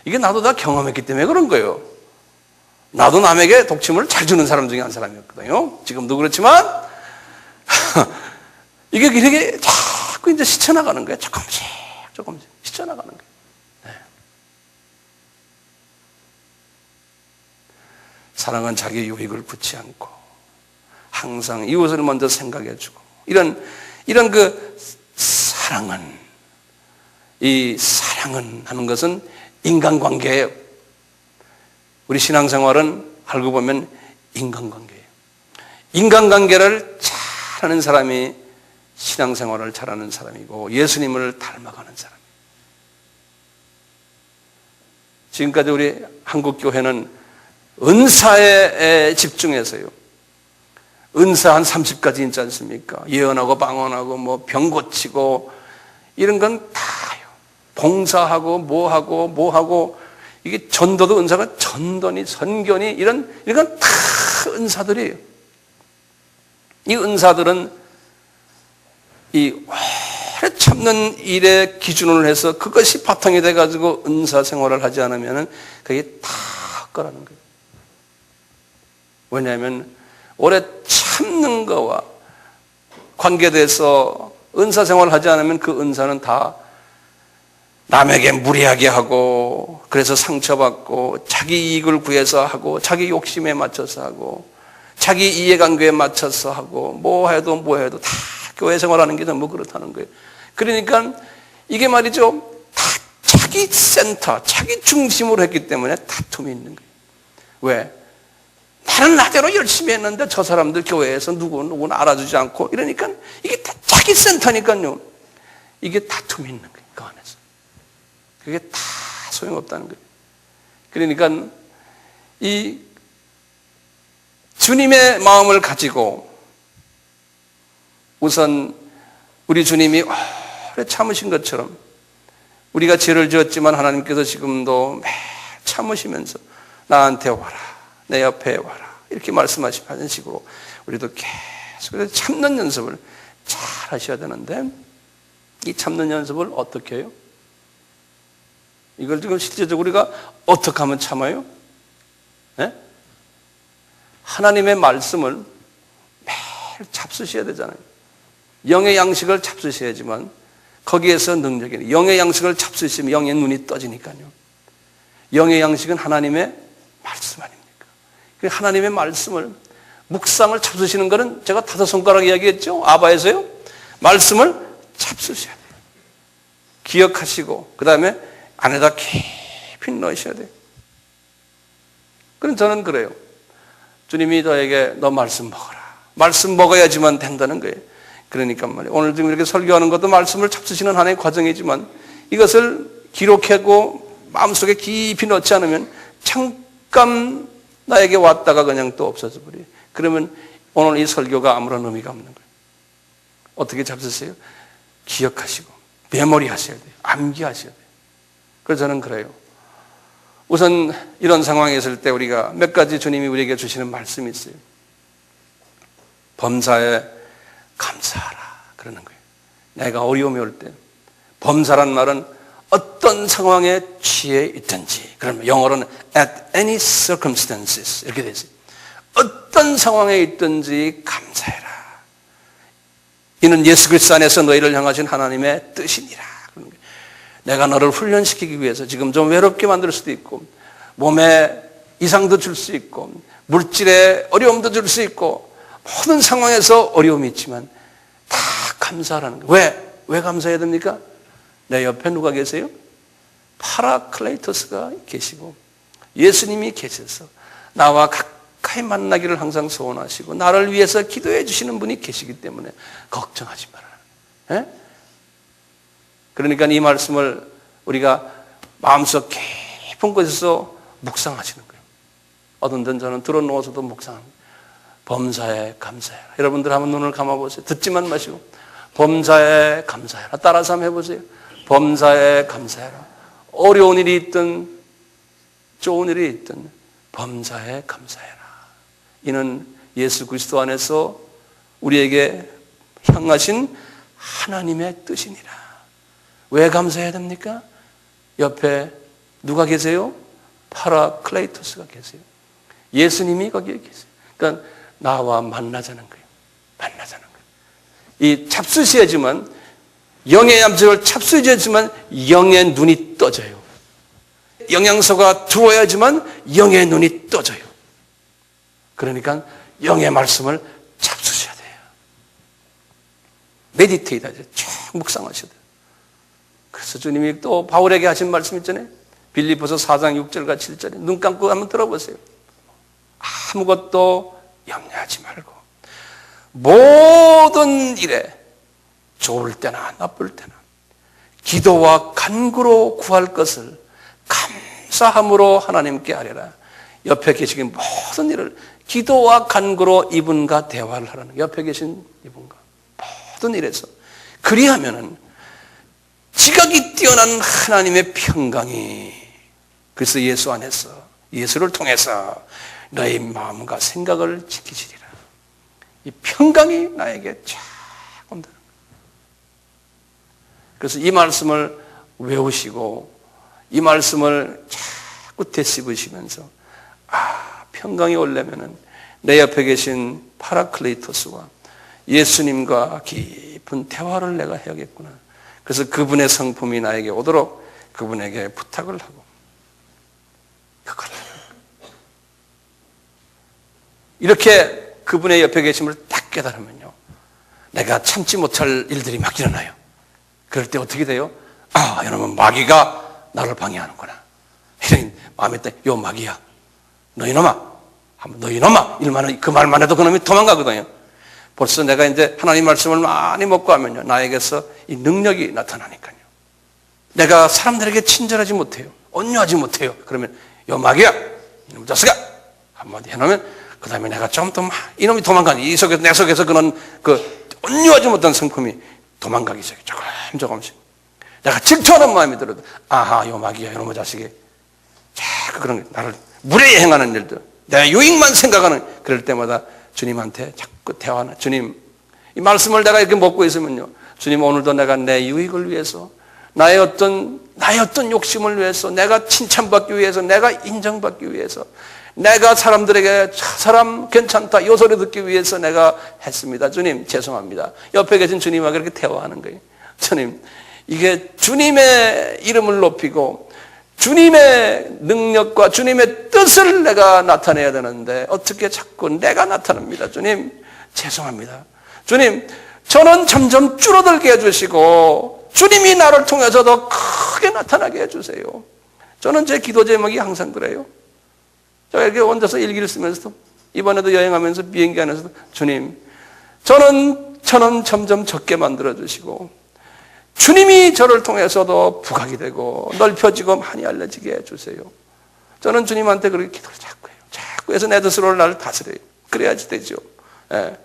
이게 나도 다 경험했기 때문에 그런 거예요. 나도 남에게 독침을 잘 주는 사람 중에 한 사람이었거든요. 지금도 그렇지만 이게 이렇게 자꾸 이제 스쳐나가는 거예요. 조금씩 스쳐나가는 거예요. 네. 사랑은 자기 유익을 붙지 않고 항상 이웃을 먼저 생각해주고 이런 그 사랑은 이 사랑은 하는 것은 인간관계예요. 우리 신앙생활은 알고 보면 인간관계예요. 인간관계를 잘하는 사람이 신앙생활을 잘하는 사람이고 예수님을 닮아가는 사람이에요. 지금까지 우리 한국교회는 은사에 집중해서요. 은사 한 30가지 있지 않습니까? 예언하고 방언하고 뭐 병 고치고 이런 건 다요. 봉사하고 뭐하고 이게 전도도 은사가 전도니 선교니 이런 건 다 은사들이에요. 이 은사들은 이 오래 참는 일에 기준을 해서 그것이 바탕이 돼가지고 은사 생활을 하지 않으면 그게 다 거라는 거예요. 왜냐하면 오래 참는 거와 관계돼서 은사 생활을 하지 않으면 그 은사는 다 남에게 무리하게 하고 그래서 상처받고 자기 이익을 구해서 하고 자기 욕심에 맞춰서 하고 자기 이해관계에 맞춰서 하고 뭐 해도 다 교회 생활하는 게 너무 그렇다는 거예요. 그러니까 이게 말이죠. 다 자기 센터, 자기 중심으로 했기 때문에 다툼이 있는 거예요. 왜? 나는 나대로 열심히 했는데 저 사람들 교회에서 누구는 알아주지 않고 이러니까 이게 다 자기 센터니까요. 이게 다툼이 있는 거예요. 그 안에서. 그게 다 소용없다는 거예요. 그러니까 이 주님의 마음을 가지고 우선 우리 주님이 오래 참으신 것처럼 우리가 죄를 지었지만 하나님께서 지금도 매일 참으시면서 나한테 와라, 내 옆에 와라 이렇게 말씀하시는 식으로 우리도 계속 참는 연습을 잘 하셔야 되는데 이 참는 연습을 어떻게 해요? 이걸 지금 실제적으로 우리가 어떻게 하면 참아요? 네? 하나님의 말씀을 매일 잡수셔야 되잖아요. 영의 양식을 잡수셔야지만 거기에서 능력이 영의 양식을 잡수시면 영의 눈이 떠지니까요. 영의 양식은 하나님의 말씀 아닙니까? 하나님의 말씀을 묵상을 잡수시는 것은 제가 5손가락 이야기했죠. 아바에서요. 말씀을 잡수셔야 돼요. 기억하시고 그 다음에 안에다 깊이 넣으셔야 돼요. 그럼 저는 그래요. 주님이 저에게 너 말씀 먹어라. 말씀 먹어야지만 된다는 거예요. 그러니까 말이에요. 오늘 지금 이렇게 설교하는 것도 말씀을 잡수시는 하나의 과정이지만 이것을 기록하고 마음속에 깊이 넣지 않으면 잠깐 나에게 왔다가 그냥 또 없어져 버려요. 그러면 오늘 이 설교가 아무런 의미가 없는 거예요. 어떻게 잡수세요? 기억하시고 메모리 하셔야 돼요. 암기하셔야 돼요. 그래서 저는 그래요. 우선 이런 상황에 있을 때 우리가 몇 가지 주님이 우리에게 주시는 말씀이 있어요. 범사에 감사하라 그러는 거예요. 내가 어려움이 올 때 범사란 말은 어떤 상황에 취해 있든지 그러면 영어로는 at any circumstances 이렇게 되어 있어요. 어떤 상황에 있든지 감사해라. 이는 예수 그리스도 안에서 너희를 향하신 하나님의 뜻이니라. 내가 너를 훈련시키기 위해서 지금 좀 외롭게 만들 수도 있고 몸에 이상도 줄 수 있고 물질에 어려움도 줄 수 있고 모든 상황에서 어려움이 있지만 다 감사하라는 거예요. 왜 감사해야 됩니까? 내 옆에 누가 계세요? 파라클레이토스가 계시고 예수님이 계셔서 나와 가까이 만나기를 항상 소원하시고 나를 위해서 기도해 주시는 분이 계시기 때문에 걱정하지 마라. 에? 그러니까 이 말씀을 우리가 마음속 깊은 곳에서 묵상하시는 거예요. 어떤 전 저는 들어놓아서도 묵상합니다. 범사에 감사해라. 여러분들 한번 눈을 감아보세요. 듣지만 마시고 범사에 감사해라. 따라서 한번 해보세요. 범사에 감사해라. 어려운 일이 있든 좋은 일이 있든 범사에 감사해라. 이는 예수 그리스도 안에서 우리에게 향하신 하나님의 뜻이니라. 왜 감사해야 됩니까? 옆에 누가 계세요? 파라클레이토스가 계세요. 예수님이 거기에 계세요. 그러니까 나와 만나자는 거예요. 만나자는 거예요. 이 잡수셔야지만 영의 암시를 잡수셔야지만 영의 눈이 떠져요. 영양소가 들어와야지만 영의 눈이 떠져요. 그러니까 영의 말씀을 잡수셔야 돼요. 메디테이트 하죠. 쭉 묵상하셔야 돼요. 그래서 주님이 또 바울에게 하신 말씀 있잖아요. 빌립보서 4장 6절과 7절에 눈 감고 한번 들어보세요. 아무것도 염려하지 말고 모든 일에 좋을 때나 나쁠 때나 기도와 간구로 구할 것을 감사함으로 하나님께 아뢰라. 옆에 계신 모든 일을 기도와 간구로 이분과 대화를 하라는 거예요. 옆에 계신 이분과 모든 일에서 그리하면은 지각이 뛰어난 하나님의 평강이 그래서 예수 안에서 예수를 통해서 너의 마음과 생각을 지키시리라. 이 평강이 나에게 쫙 온다는 거예요. 그래서 이 말씀을 외우시고 이 말씀을 자꾸 되씹으시면서 평강이 오려면은 내 옆에 계신 파라클레이토스와 예수님과 깊은 대화를 내가 해야겠구나. 그래서 그분의 성품이 나에게 오도록 그분에게 부탁을 하고 그걸 이렇게 그분의 옆에 계심을 딱 깨달으면요, 내가 참지 못할 일들이 막 일어나요. 그럴 때 어떻게 돼요? 여러분 마귀가 나를 방해하는구나. 이런 마음에 요 마귀야, 너 이놈아, 너 이놈아, 그 말만 해도 그놈이 도망가거든요. 벌써 내가 이제 하나님 말씀을 많이 먹고 하면요, 나에게서 이 능력이 나타나니까요. 내가 사람들에게 친절하지 못해요. 온유하지 못해요. 그러면 요 마귀야, 이놈 자식아 한마디 해놓으면 그 다음에 내가 좀 더 이놈이 도망가니 내 속에서 그런 온유하지 못한 성품이 도망가기 시작해. 조금씩 내가 질투하는 마음이 들어도 요 마귀야, 이놈의 자식이 자꾸 그런 나를 무례히 행하는 일들, 내 유익만 생각하는 그럴 때마다 주님한테 자꾸 대화하는, 주님 이 말씀을 내가 이렇게 먹고 있으면요, 주님 오늘도 내가 내 유익을 위해서 나의 어떤 욕심을 위해서, 내가 칭찬받기 위해서, 내가 인정받기 위해서, 내가 사람들에게 사람 괜찮다 요 소리 듣기 위해서 내가 했습니다. 주님 죄송합니다. 옆에 계신 주님하고 이렇게 대화하는 거예요. 주님, 이게 주님의 이름을 높이고 주님의 능력과 주님의 뜻을 내가 나타내야 되는데 어떻게 자꾸 내가 나타납니다. 주님 죄송합니다. 주님, 저는 점점 줄어들게 해주시고 주님이 나를 통해서 더 크게 나타나게 해주세요. 저는 제 기도 제목이 항상 그래요. 제가 이렇게 혼자서 일기를 쓰면서도, 이번에도 여행하면서 비행기 안에서도, 주님, 저는 점점 적게 만들어주시고 주님이 저를 통해서도 부각이 되고 넓혀지고 많이 알려지게 해주세요. 저는 주님한테 그렇게 기도를 자꾸 해요. 자꾸 해서 내 뜻으로 나를 다스려요. 그래야지 되죠. 예.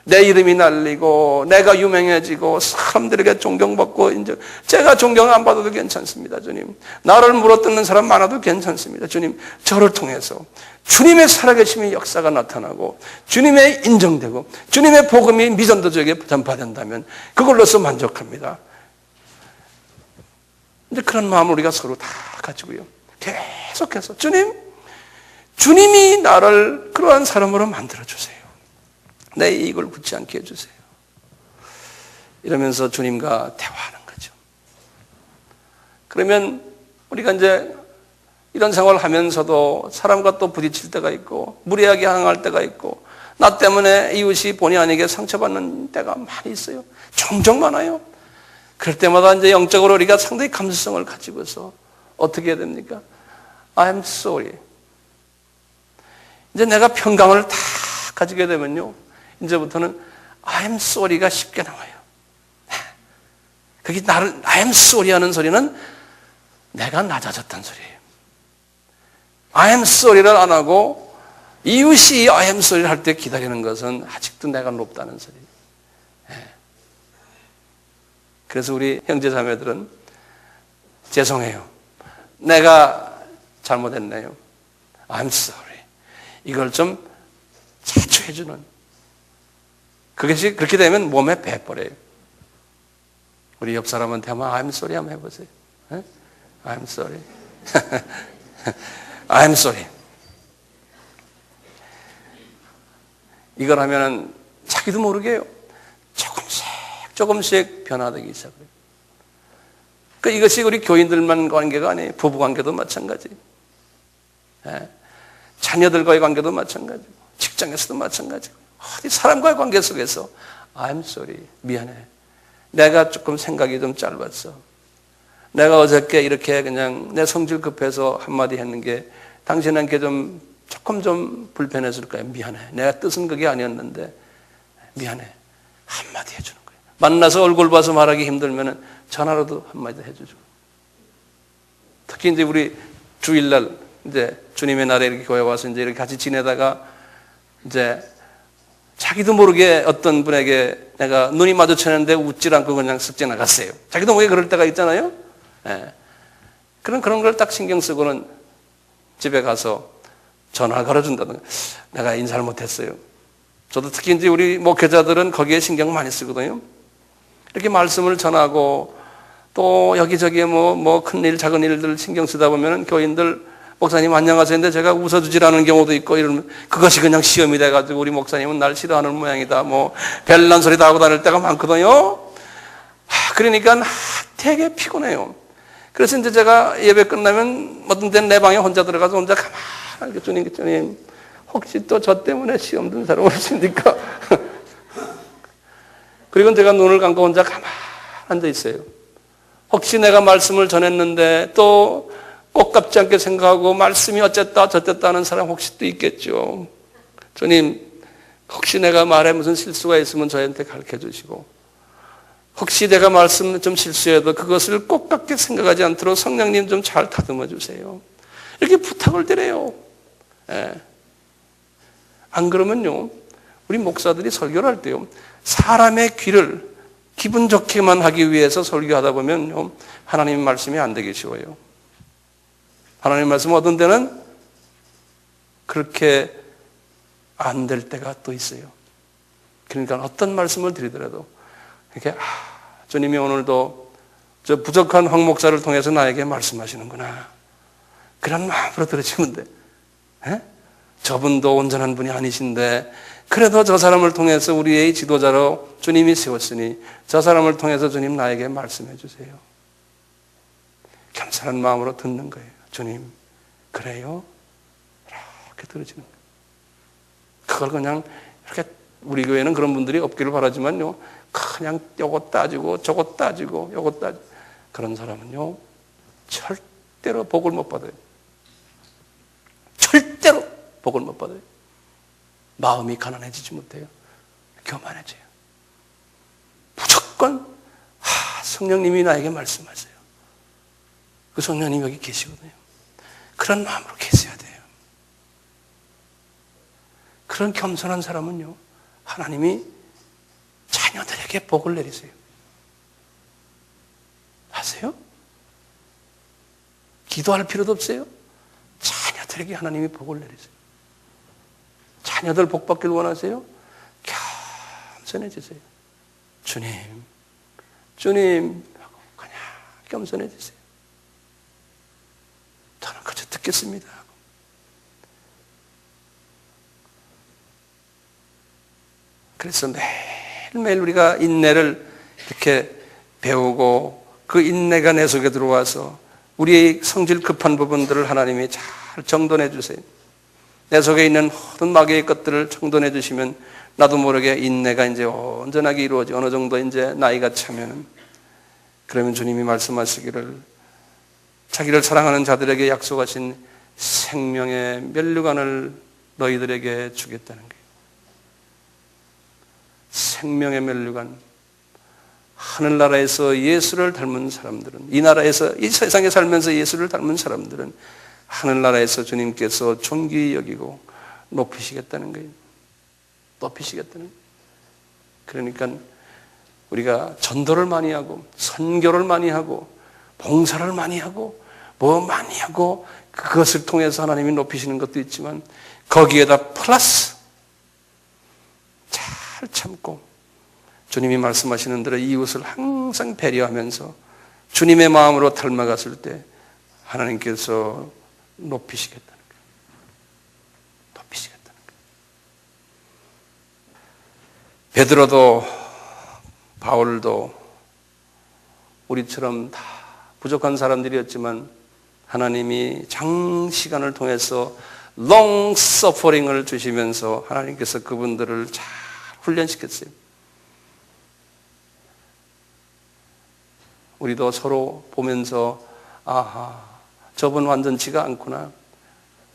내 이름이 날리고 내가 유명해지고 사람들에게 존경받고 인정. 제가 존경 안 받아도 괜찮습니다. 주님, 나를 물어뜯는 사람 많아도 괜찮습니다. 주님, 저를 통해서 주님의 살아계심의 역사가 나타나고 주님의 인정되고 주님의 복음이 미전도적에 전파된다면 그걸로서 만족합니다. 근데 그런 마음을 우리가 서로 다 가지고요, 계속해서 주님이 나를 그러한 사람으로 만들어주세요. 내 이익을 굳지 않게 해주세요. 이러면서 주님과 대화하는 거죠. 그러면 우리가 이제 이런 생활을 하면서도 사람과 또 부딪힐 때가 있고 무례하게 행할 때가 있고 나 때문에 이웃이 본의 아니게 상처받는 때가 많이 있어요. 종종 많아요. 그럴 때마다 이제 영적으로 우리가 상당히 감수성을 가지고서 어떻게 해야 됩니까? I'm sorry. 이제 내가 평강을 다 가지게 되면요, 이제부터는 I'm sorry가 쉽게 나와요. 그게 나를 I'm sorry 하는 소리는 내가 낮아졌다는 소리예요. I'm sorry를 안 하고 이웃이 I am sorry를 할 때 기다리는 것은 아직도 내가 높다는 소리예요. 그래서 우리 형제 자매들은 죄송해요. 내가 잘못했네요. I'm sorry. 이걸 좀 자주 해주는. 그것이 그렇게 되면 몸에 배버려요. 우리 옆 사람한테 한번 I'm sorry 한번 해보세요. I'm sorry. I'm sorry. 이걸 하면은 자기도 모르게요. 조금씩 변화되기 시작해요. 그러니까 이것이 우리 교인들만 관계가 아니에요. 부부 관계도 마찬가지. 자녀들과의 관계도 마찬가지고, 직장에서도 마찬가지고, 어디 사람과의 관계 속에서 I'm sorry. 미안해. 내가 조금 생각이 좀 짧았어. 내가 어저께 이렇게 그냥 내 성질 급해서 한마디 했는 게 당신에게 조금 좀 불편했을 거야. 미안해. 내가 뜻은 그게 아니었는데 미안해. 한마디 해주는 거예요. 만나서 얼굴 봐서 말하기 힘들면 전화로도 한마디 해주죠. 특히 이제 우리 주일날 이제 주님의 날에 이렇게 교회 와서 이제 이렇게 같이 지내다가 이제 자기도 모르게 어떤 분에게 내가 눈이 마주쳤는데 웃질 않고 그냥 쓱 지나갔어요. 자기도 모르게 그럴 때가 있잖아요. 그런 걸 딱 신경 쓰고는 집에 가서 전화를 걸어준다든가. 내가 인사를 못했어요. 저도 특히 이제 우리 목회자들은 거기에 신경 많이 쓰거든요. 이렇게 말씀을 전하고 또 여기저기에 뭐 큰일 작은 일들 신경 쓰다 보면 교인들 목사님 안녕하세요 근데 제가 웃어주질 않은 경우도 있고 이러면 그것이 그냥 시험이 돼가지고 우리 목사님은 날 싫어하는 모양이다. 뭐 별난 소리 다 하고 다닐 때가 많거든요. 그러니까 되게 피곤해요. 그래서 이제 제가 예배 끝나면 어떤 때는 내 방에 혼자 들어가서 혼자 가만히 주님 혹시 또 저 때문에 시험 든 사람 없습니까? 그리고 제가 눈을 감고 혼자 가만히 앉아 있어요. 혹시 내가 말씀을 전했는데 또 꼭깝지 않게 생각하고 말씀이 어쨌다 저쨌다 하는 사람 혹시 또 있겠죠. 주님 혹시 내가 말에 무슨 실수가 있으면 저한테 가르쳐 주시고 혹시 내가 말씀 좀 실수해도 그것을 꼭깝게 생각하지 않도록 성령님 좀 잘 다듬어 주세요. 이렇게 부탁을 드려요. 안 그러면요 우리 목사들이 설교를 할 때요 사람의 귀를 기분 좋게만 하기 위해서 설교하다 보면요 하나님의 말씀이 안 되기 쉬워요. 하나님의 말씀 어떤 때는 그렇게 안 될 때가 또 있어요. 그러니까 어떤 말씀을 드리더라도 이렇게 주님이 오늘도 저 부족한 황 목사를 통해서 나에게 말씀하시는구나. 그런 마음으로 들으시면 돼. 저분도 온전한 분이 아니신데 그래도 저 사람을 통해서 우리의 지도자로 주님이 세웠으니 저 사람을 통해서 주님 나에게 말씀해 주세요. 겸손한 마음으로 듣는 거예요. 주님 그래요? 이렇게 들으시는 거예요. 그걸 그냥 이렇게 우리 교회는 그런 분들이 없기를 바라지만요 그냥 요거 따지고 저거 따지고 요거 따지고 그런 사람은요 절대로 복을 못 받아요. 절대로 복을 못 받아요. 마음이 가난해지지 못해요. 교만해져요. 무조건 성령님이 나에게 말씀하세요. 그 성령님이 여기 계시거든요. 그런 마음으로 계셔야 돼요. 그런 겸손한 사람은요 하나님이 자녀들에게 복을 내리세요. 아세요? 기도할 필요도 없어요. 자녀들에게 하나님이 복을 내리세요. 자녀들 복 받길 원하세요? 겸손해지세요. 주님 하고 그냥 겸손해지세요. 저는 그저 듣겠습니다. 그래서 매일매일 우리가 인내를 이렇게 배우고 그 인내가 내 속에 들어와서 우리의 성질 급한 부분들을 하나님이 잘 정돈해 주세요. 내 속에 있는 모든 마귀의 것들을 정돈해 주시면 나도 모르게 인내가 이제 온전하게 이루어지 어느 정도 이제 나이가 차면은 그러면 주님이 말씀하시기를 자기를 사랑하는 자들에게 약속하신 생명의 면류관을 너희들에게 주겠다는 거예요. 생명의 면류관. 하늘나라에서 예수를 닮은 사람들은, 이 나라에서, 이 세상에 살면서 예수를 닮은 사람들은 하늘나라에서 주님께서 존귀히 여기고 높이시겠다는 거예요. 높이시겠다는 거예요. 그러니까 우리가 전도를 많이 하고 선교를 많이 하고 봉사를 많이 하고 뭐 많이 하고 그것을 통해서 하나님이 높이시는 것도 있지만 거기에다 플러스 잘 참고 주님이 말씀하시는 대로 이웃을 항상 배려하면서 주님의 마음으로 닮아갔을 때 하나님께서 높이시겠다는 거예요. 높이시겠다는 거예요. 베드로도 바울도 우리처럼 다 부족한 사람들이었지만 하나님이 장시간을 통해서 long suffering을 주시면서 하나님께서 그분들을 잘 훈련시켰어요. 우리도 서로 보면서 아하, 저분 완전치가 않구나.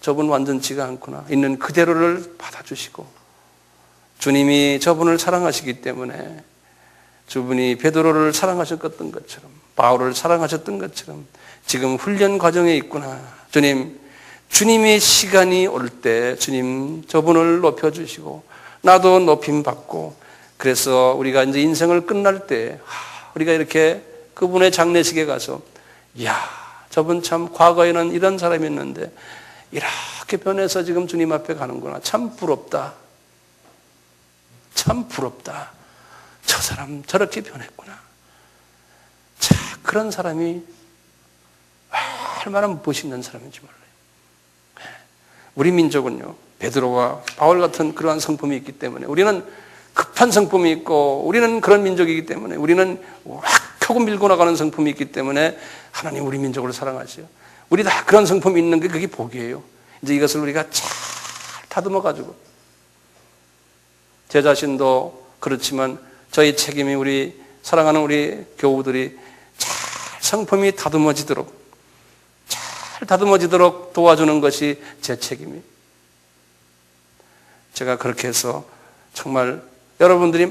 저분 완전치가 않구나. 있는 그대로를 받아주시고 주님이 저분을 사랑하시기 때문에 저분이 베드로를 사랑하셨던 것처럼 바울을 사랑하셨던 것처럼 지금 훈련 과정에 있구나. 주님의 시간이 올 때 주님 저분을 높여주시고 나도 높임 받고 그래서 우리가 이제 인생을 끝날 때 우리가 이렇게 그분의 장례식에 가서 이야 저분 참 과거에는 이런 사람이었는데 이렇게 변해서 지금 주님 앞에 가는구나. 참 부럽다. 참 부럽다. 저 사람 저렇게 변했구나. 자, 그런 사람이 얼마나 멋있는 사람인지 몰라요. 우리 민족은요, 베드로와 바울 같은 그러한 성품이 있기 때문에 우리는 급한 성품이 있고 우리는 그런 민족이기 때문에 우리는 확 켜고 밀고 나가는 성품이 있기 때문에 하나님 우리 민족을 사랑하시요. 우리 다 그런 성품이 있는 게 그게 복이에요. 이제 이것을 우리가 잘 다듬어 가지고 제 자신도 그렇지만 저희 책임이 우리 사랑하는 우리 교우들이 잘 성품이 다듬어지도록 잘 다듬어지도록 도와주는 것이 제 책임이에요. 제가 그렇게 해서 정말 여러분들이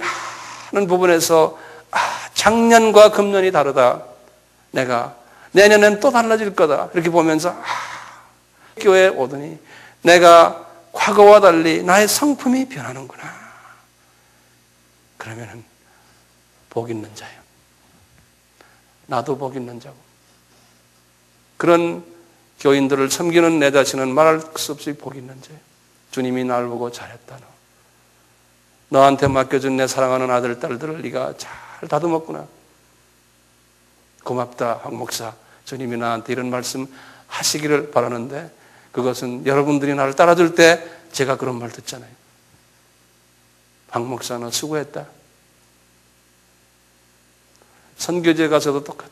많은 부분에서 작년과 금년이 다르다. 내가 내년엔 또 달라질 거다. 이렇게 보면서 교회에 오더니 내가 과거와 달리 나의 성품이 변하는구나. 그러면은 복 있는 자예요. 나도 복 있는 자고. 그런 교인들을 섬기는 내 자신은 말할 수 없이 복 있는 자예요. 주님이 날 보고 잘했다. 너한테 맡겨준 내 사랑하는 아들, 딸들을 네가 잘 다듬었구나. 고맙다, 황 목사. 주님이 나한테 이런 말씀 하시기를 바라는데 그것은 여러분들이 나를 따라줄 때 제가 그런 말 듣잖아요. 황 목사는 수고했다. 선교지에 가서도 똑같아요.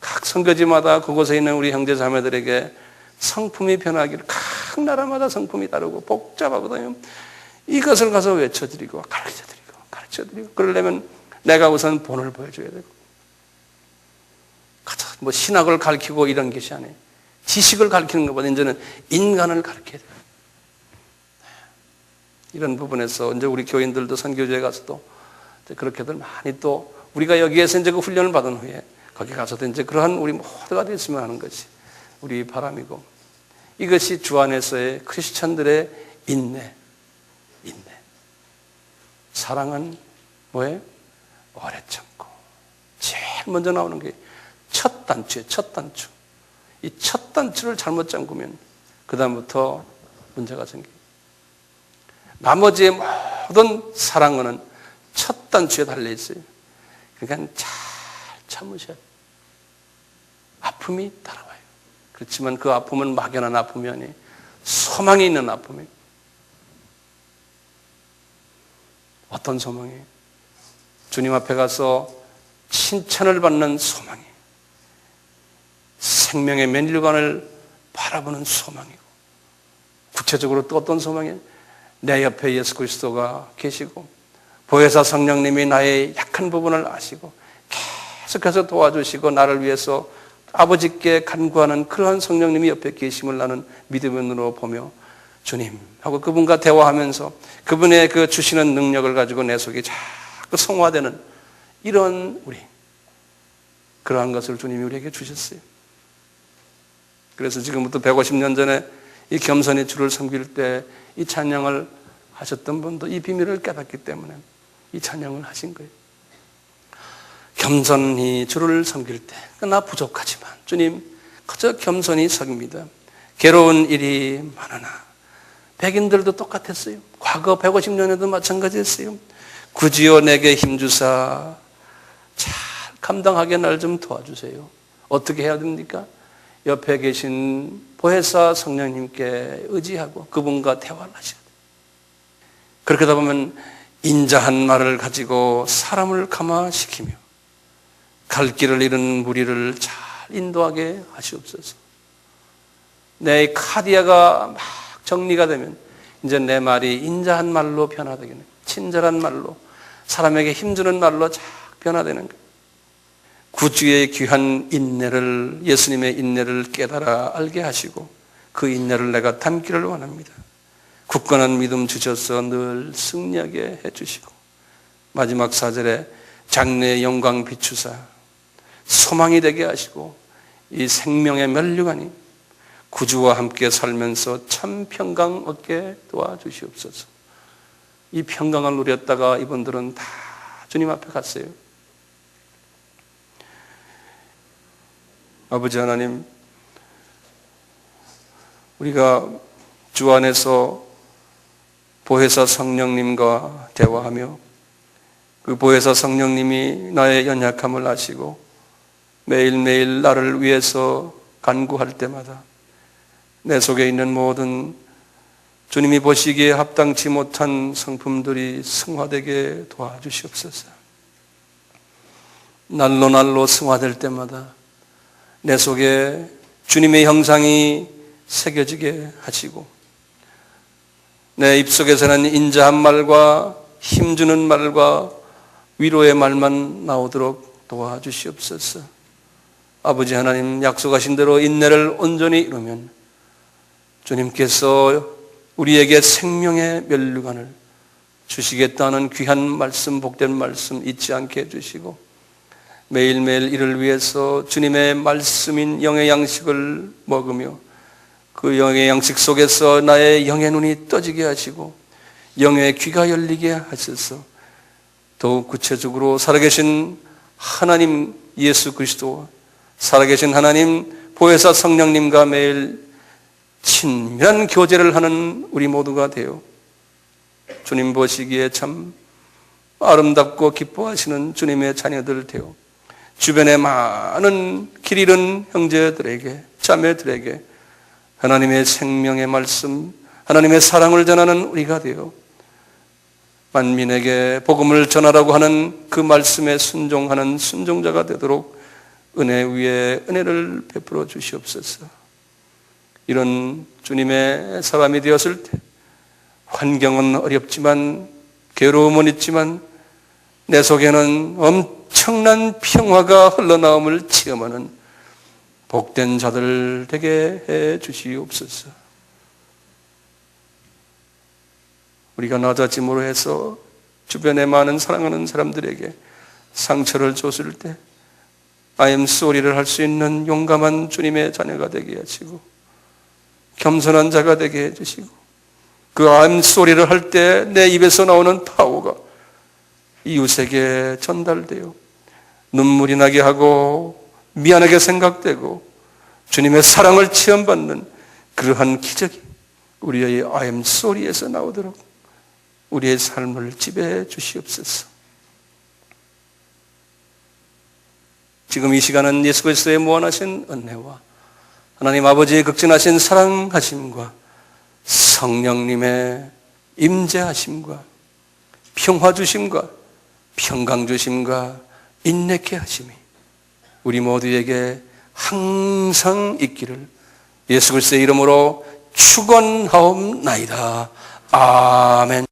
각 선교지마다 그곳에 있는 우리 형제 자매들에게 성품이 변하기를 각 나라마다 성품이 다르고 복잡하거든요. 이것을 가서 외쳐드리고 가르쳐드리고 그러려면 내가 우선 본을 보여줘야 되고 뭐 신학을 가르치고 이런 것이 아니에요. 지식을 가르치는 것보다 이제는 인간을 가르쳐야 돼요. 이런 부분에서 이제 우리 교인들도 선교지에 가서도 그렇게들 많이 또 우리가 여기에서 이제 그 훈련을 받은 후에 거기 가서도 이제 그러한 우리 모두가 됐으면 하는 것이 우리 바람이고 이것이 주 안에서의 크리스찬들의 인내. 사랑은 뭐예요? 오래 참고. 제일 먼저 나오는 게 첫 단추예요. 첫 단추. 이 첫 단추를 잘못 잠그면 그 다음부터 문제가 생겨요. 나머지의 모든 사랑은 첫 단추에 달려 있어요. 그러니까 잘 참으셔야 돼요. 아픔이 따라와요. 그렇지만 그 아픔은 막연한 아픔이 아니에요. 소망이 있는 아픔이에요. 어떤 소망이에요? 주님 앞에 가서 칭찬을 받는 소망이에요. 생명의 면류관을 바라보는 소망이고 구체적으로 또 어떤 소망이에요? 내 옆에 예수 그리스도가 계시고 보혜사 성령님이 나의 약한 부분을 아시고 계속해서 도와주시고 나를 위해서 아버지께 간구하는 그러한 성령님이 옆에 계심을 나는 믿음의 눈으로 보며 주님 하고 그분과 대화하면서 그분의 그 주시는 능력을 가지고 내 속이 자꾸 성화되는 이런 그러한 것을 주님이 우리에게 주셨어요. 그래서 지금부터 150년 전에 이 겸손히 주를 섬길 때 이 찬양을 하셨던 분도 이 비밀을 깨닫기 때문에 이 찬양을 하신 거예요. 겸손히 주를 섬길 때 나 부족하지만 주님 그저 겸손히 섬깁니다. 괴로운 일이 많으나 백인들도 똑같았어요. 과거 150년에도 마찬가지였어요. 구지어 내게 힘주사 잘 감당하게 날 좀 도와주세요. 어떻게 해야 됩니까? 옆에 계신 보혜사 성령님께 의지하고 그분과 대화를 하셔야 돼요. 그렇게 하다 보면 인자한 말을 가지고 사람을 감화시키며 갈 길을 잃은 무리를 잘 인도하게 하시옵소서. 내 카디아가 막 정리가 되면 이제 내 말이 인자한 말로 변화되겠네. 친절한 말로, 사람에게 힘주는 말로 잘 변화되는 거예요. 구주의 귀한 인내를, 예수님의 인내를 깨달아 알게 하시고 그 인내를 내가 담기를 원합니다. 굳건한 믿음 주셔서 늘 승리하게 해주시고 마지막 4절에 장래의 영광 비추사 소망이 되게 하시고 이 생명의 면류관이 구주와 함께 살면서 참 평강 얻게 도와주시옵소서. 이 평강을 누렸다가 이분들은 다 주님 앞에 갔어요. 아버지 하나님, 우리가 주 안에서 보혜사 성령님과 대화하며 그 보혜사 성령님이 나의 연약함을 아시고 매일매일 나를 위해서 간구할 때마다 내 속에 있는 모든 주님이 보시기에 합당치 못한 성품들이 승화되게 도와주시옵소서. 날로 날로 승화될 때마다 내 속에 주님의 형상이 새겨지게 하시고 내 입속에서는 인자한 말과 힘주는 말과 위로의 말만 나오도록 도와주시옵소서. 아버지 하나님, 약속하신 대로 인내를 온전히 이루면 주님께서 우리에게 생명의 면류관을 주시겠다는 귀한 말씀, 복된 말씀 잊지 않게 해주시고 매일매일 이를 위해서 주님의 말씀인 영의 양식을 먹으며 그 영의 양식 속에서 나의 영의 눈이 떠지게 하시고 영의 귀가 열리게 하셔서 더욱 구체적으로 살아계신 하나님 예수 그리스도와 살아계신 하나님 보혜사 성령님과 매일 친밀한 교제를 하는 우리 모두가 되어 주님 보시기에 참 아름답고 기뻐하시는 주님의 자녀들 되어 주변의 많은 길 잃은 형제들에게 자매들에게 하나님의 생명의 말씀, 하나님의 사랑을 전하는 우리가 되어 만민에게 복음을 전하라고 하는 그 말씀에 순종하는 순종자가 되도록 은혜 위에 은혜를 베풀어 주시옵소서. 이런 주님의 사람이 되었을 때 환경은 어렵지만 괴로움은 있지만 내 속에는 엄청난 평화가 흘러나옴을 체험하는 복된 자들 되게 해 주시옵소서. 우리가 낮아짐으로 해서 주변에 많은 사랑하는 사람들에게 상처를 줬을 때 I am sorry를 할 수 있는 용감한 주님의 자녀가 되게 하시고 겸손한 자가 되게 해주시고 그 I am sorry를 할 때 내 입에서 나오는 파워가 이웃에게 전달되어 눈물이 나게 하고 미안하게 생각되고 주님의 사랑을 체험받는 그러한 기적이 우리의 I am sorry에서 나오도록 우리의 삶을 지배해 주시옵소서. 지금 이 시간은 예수 그리스도의 무한하신 은혜와 하나님 아버지의 극진하신 사랑하심과 성령님의 임재하심과 평화 주심과 평강 주심과 인내케 하심이 우리 모두에게 항상 있기를 예수 그리스도의 이름으로 축원하옵나이다. 아멘.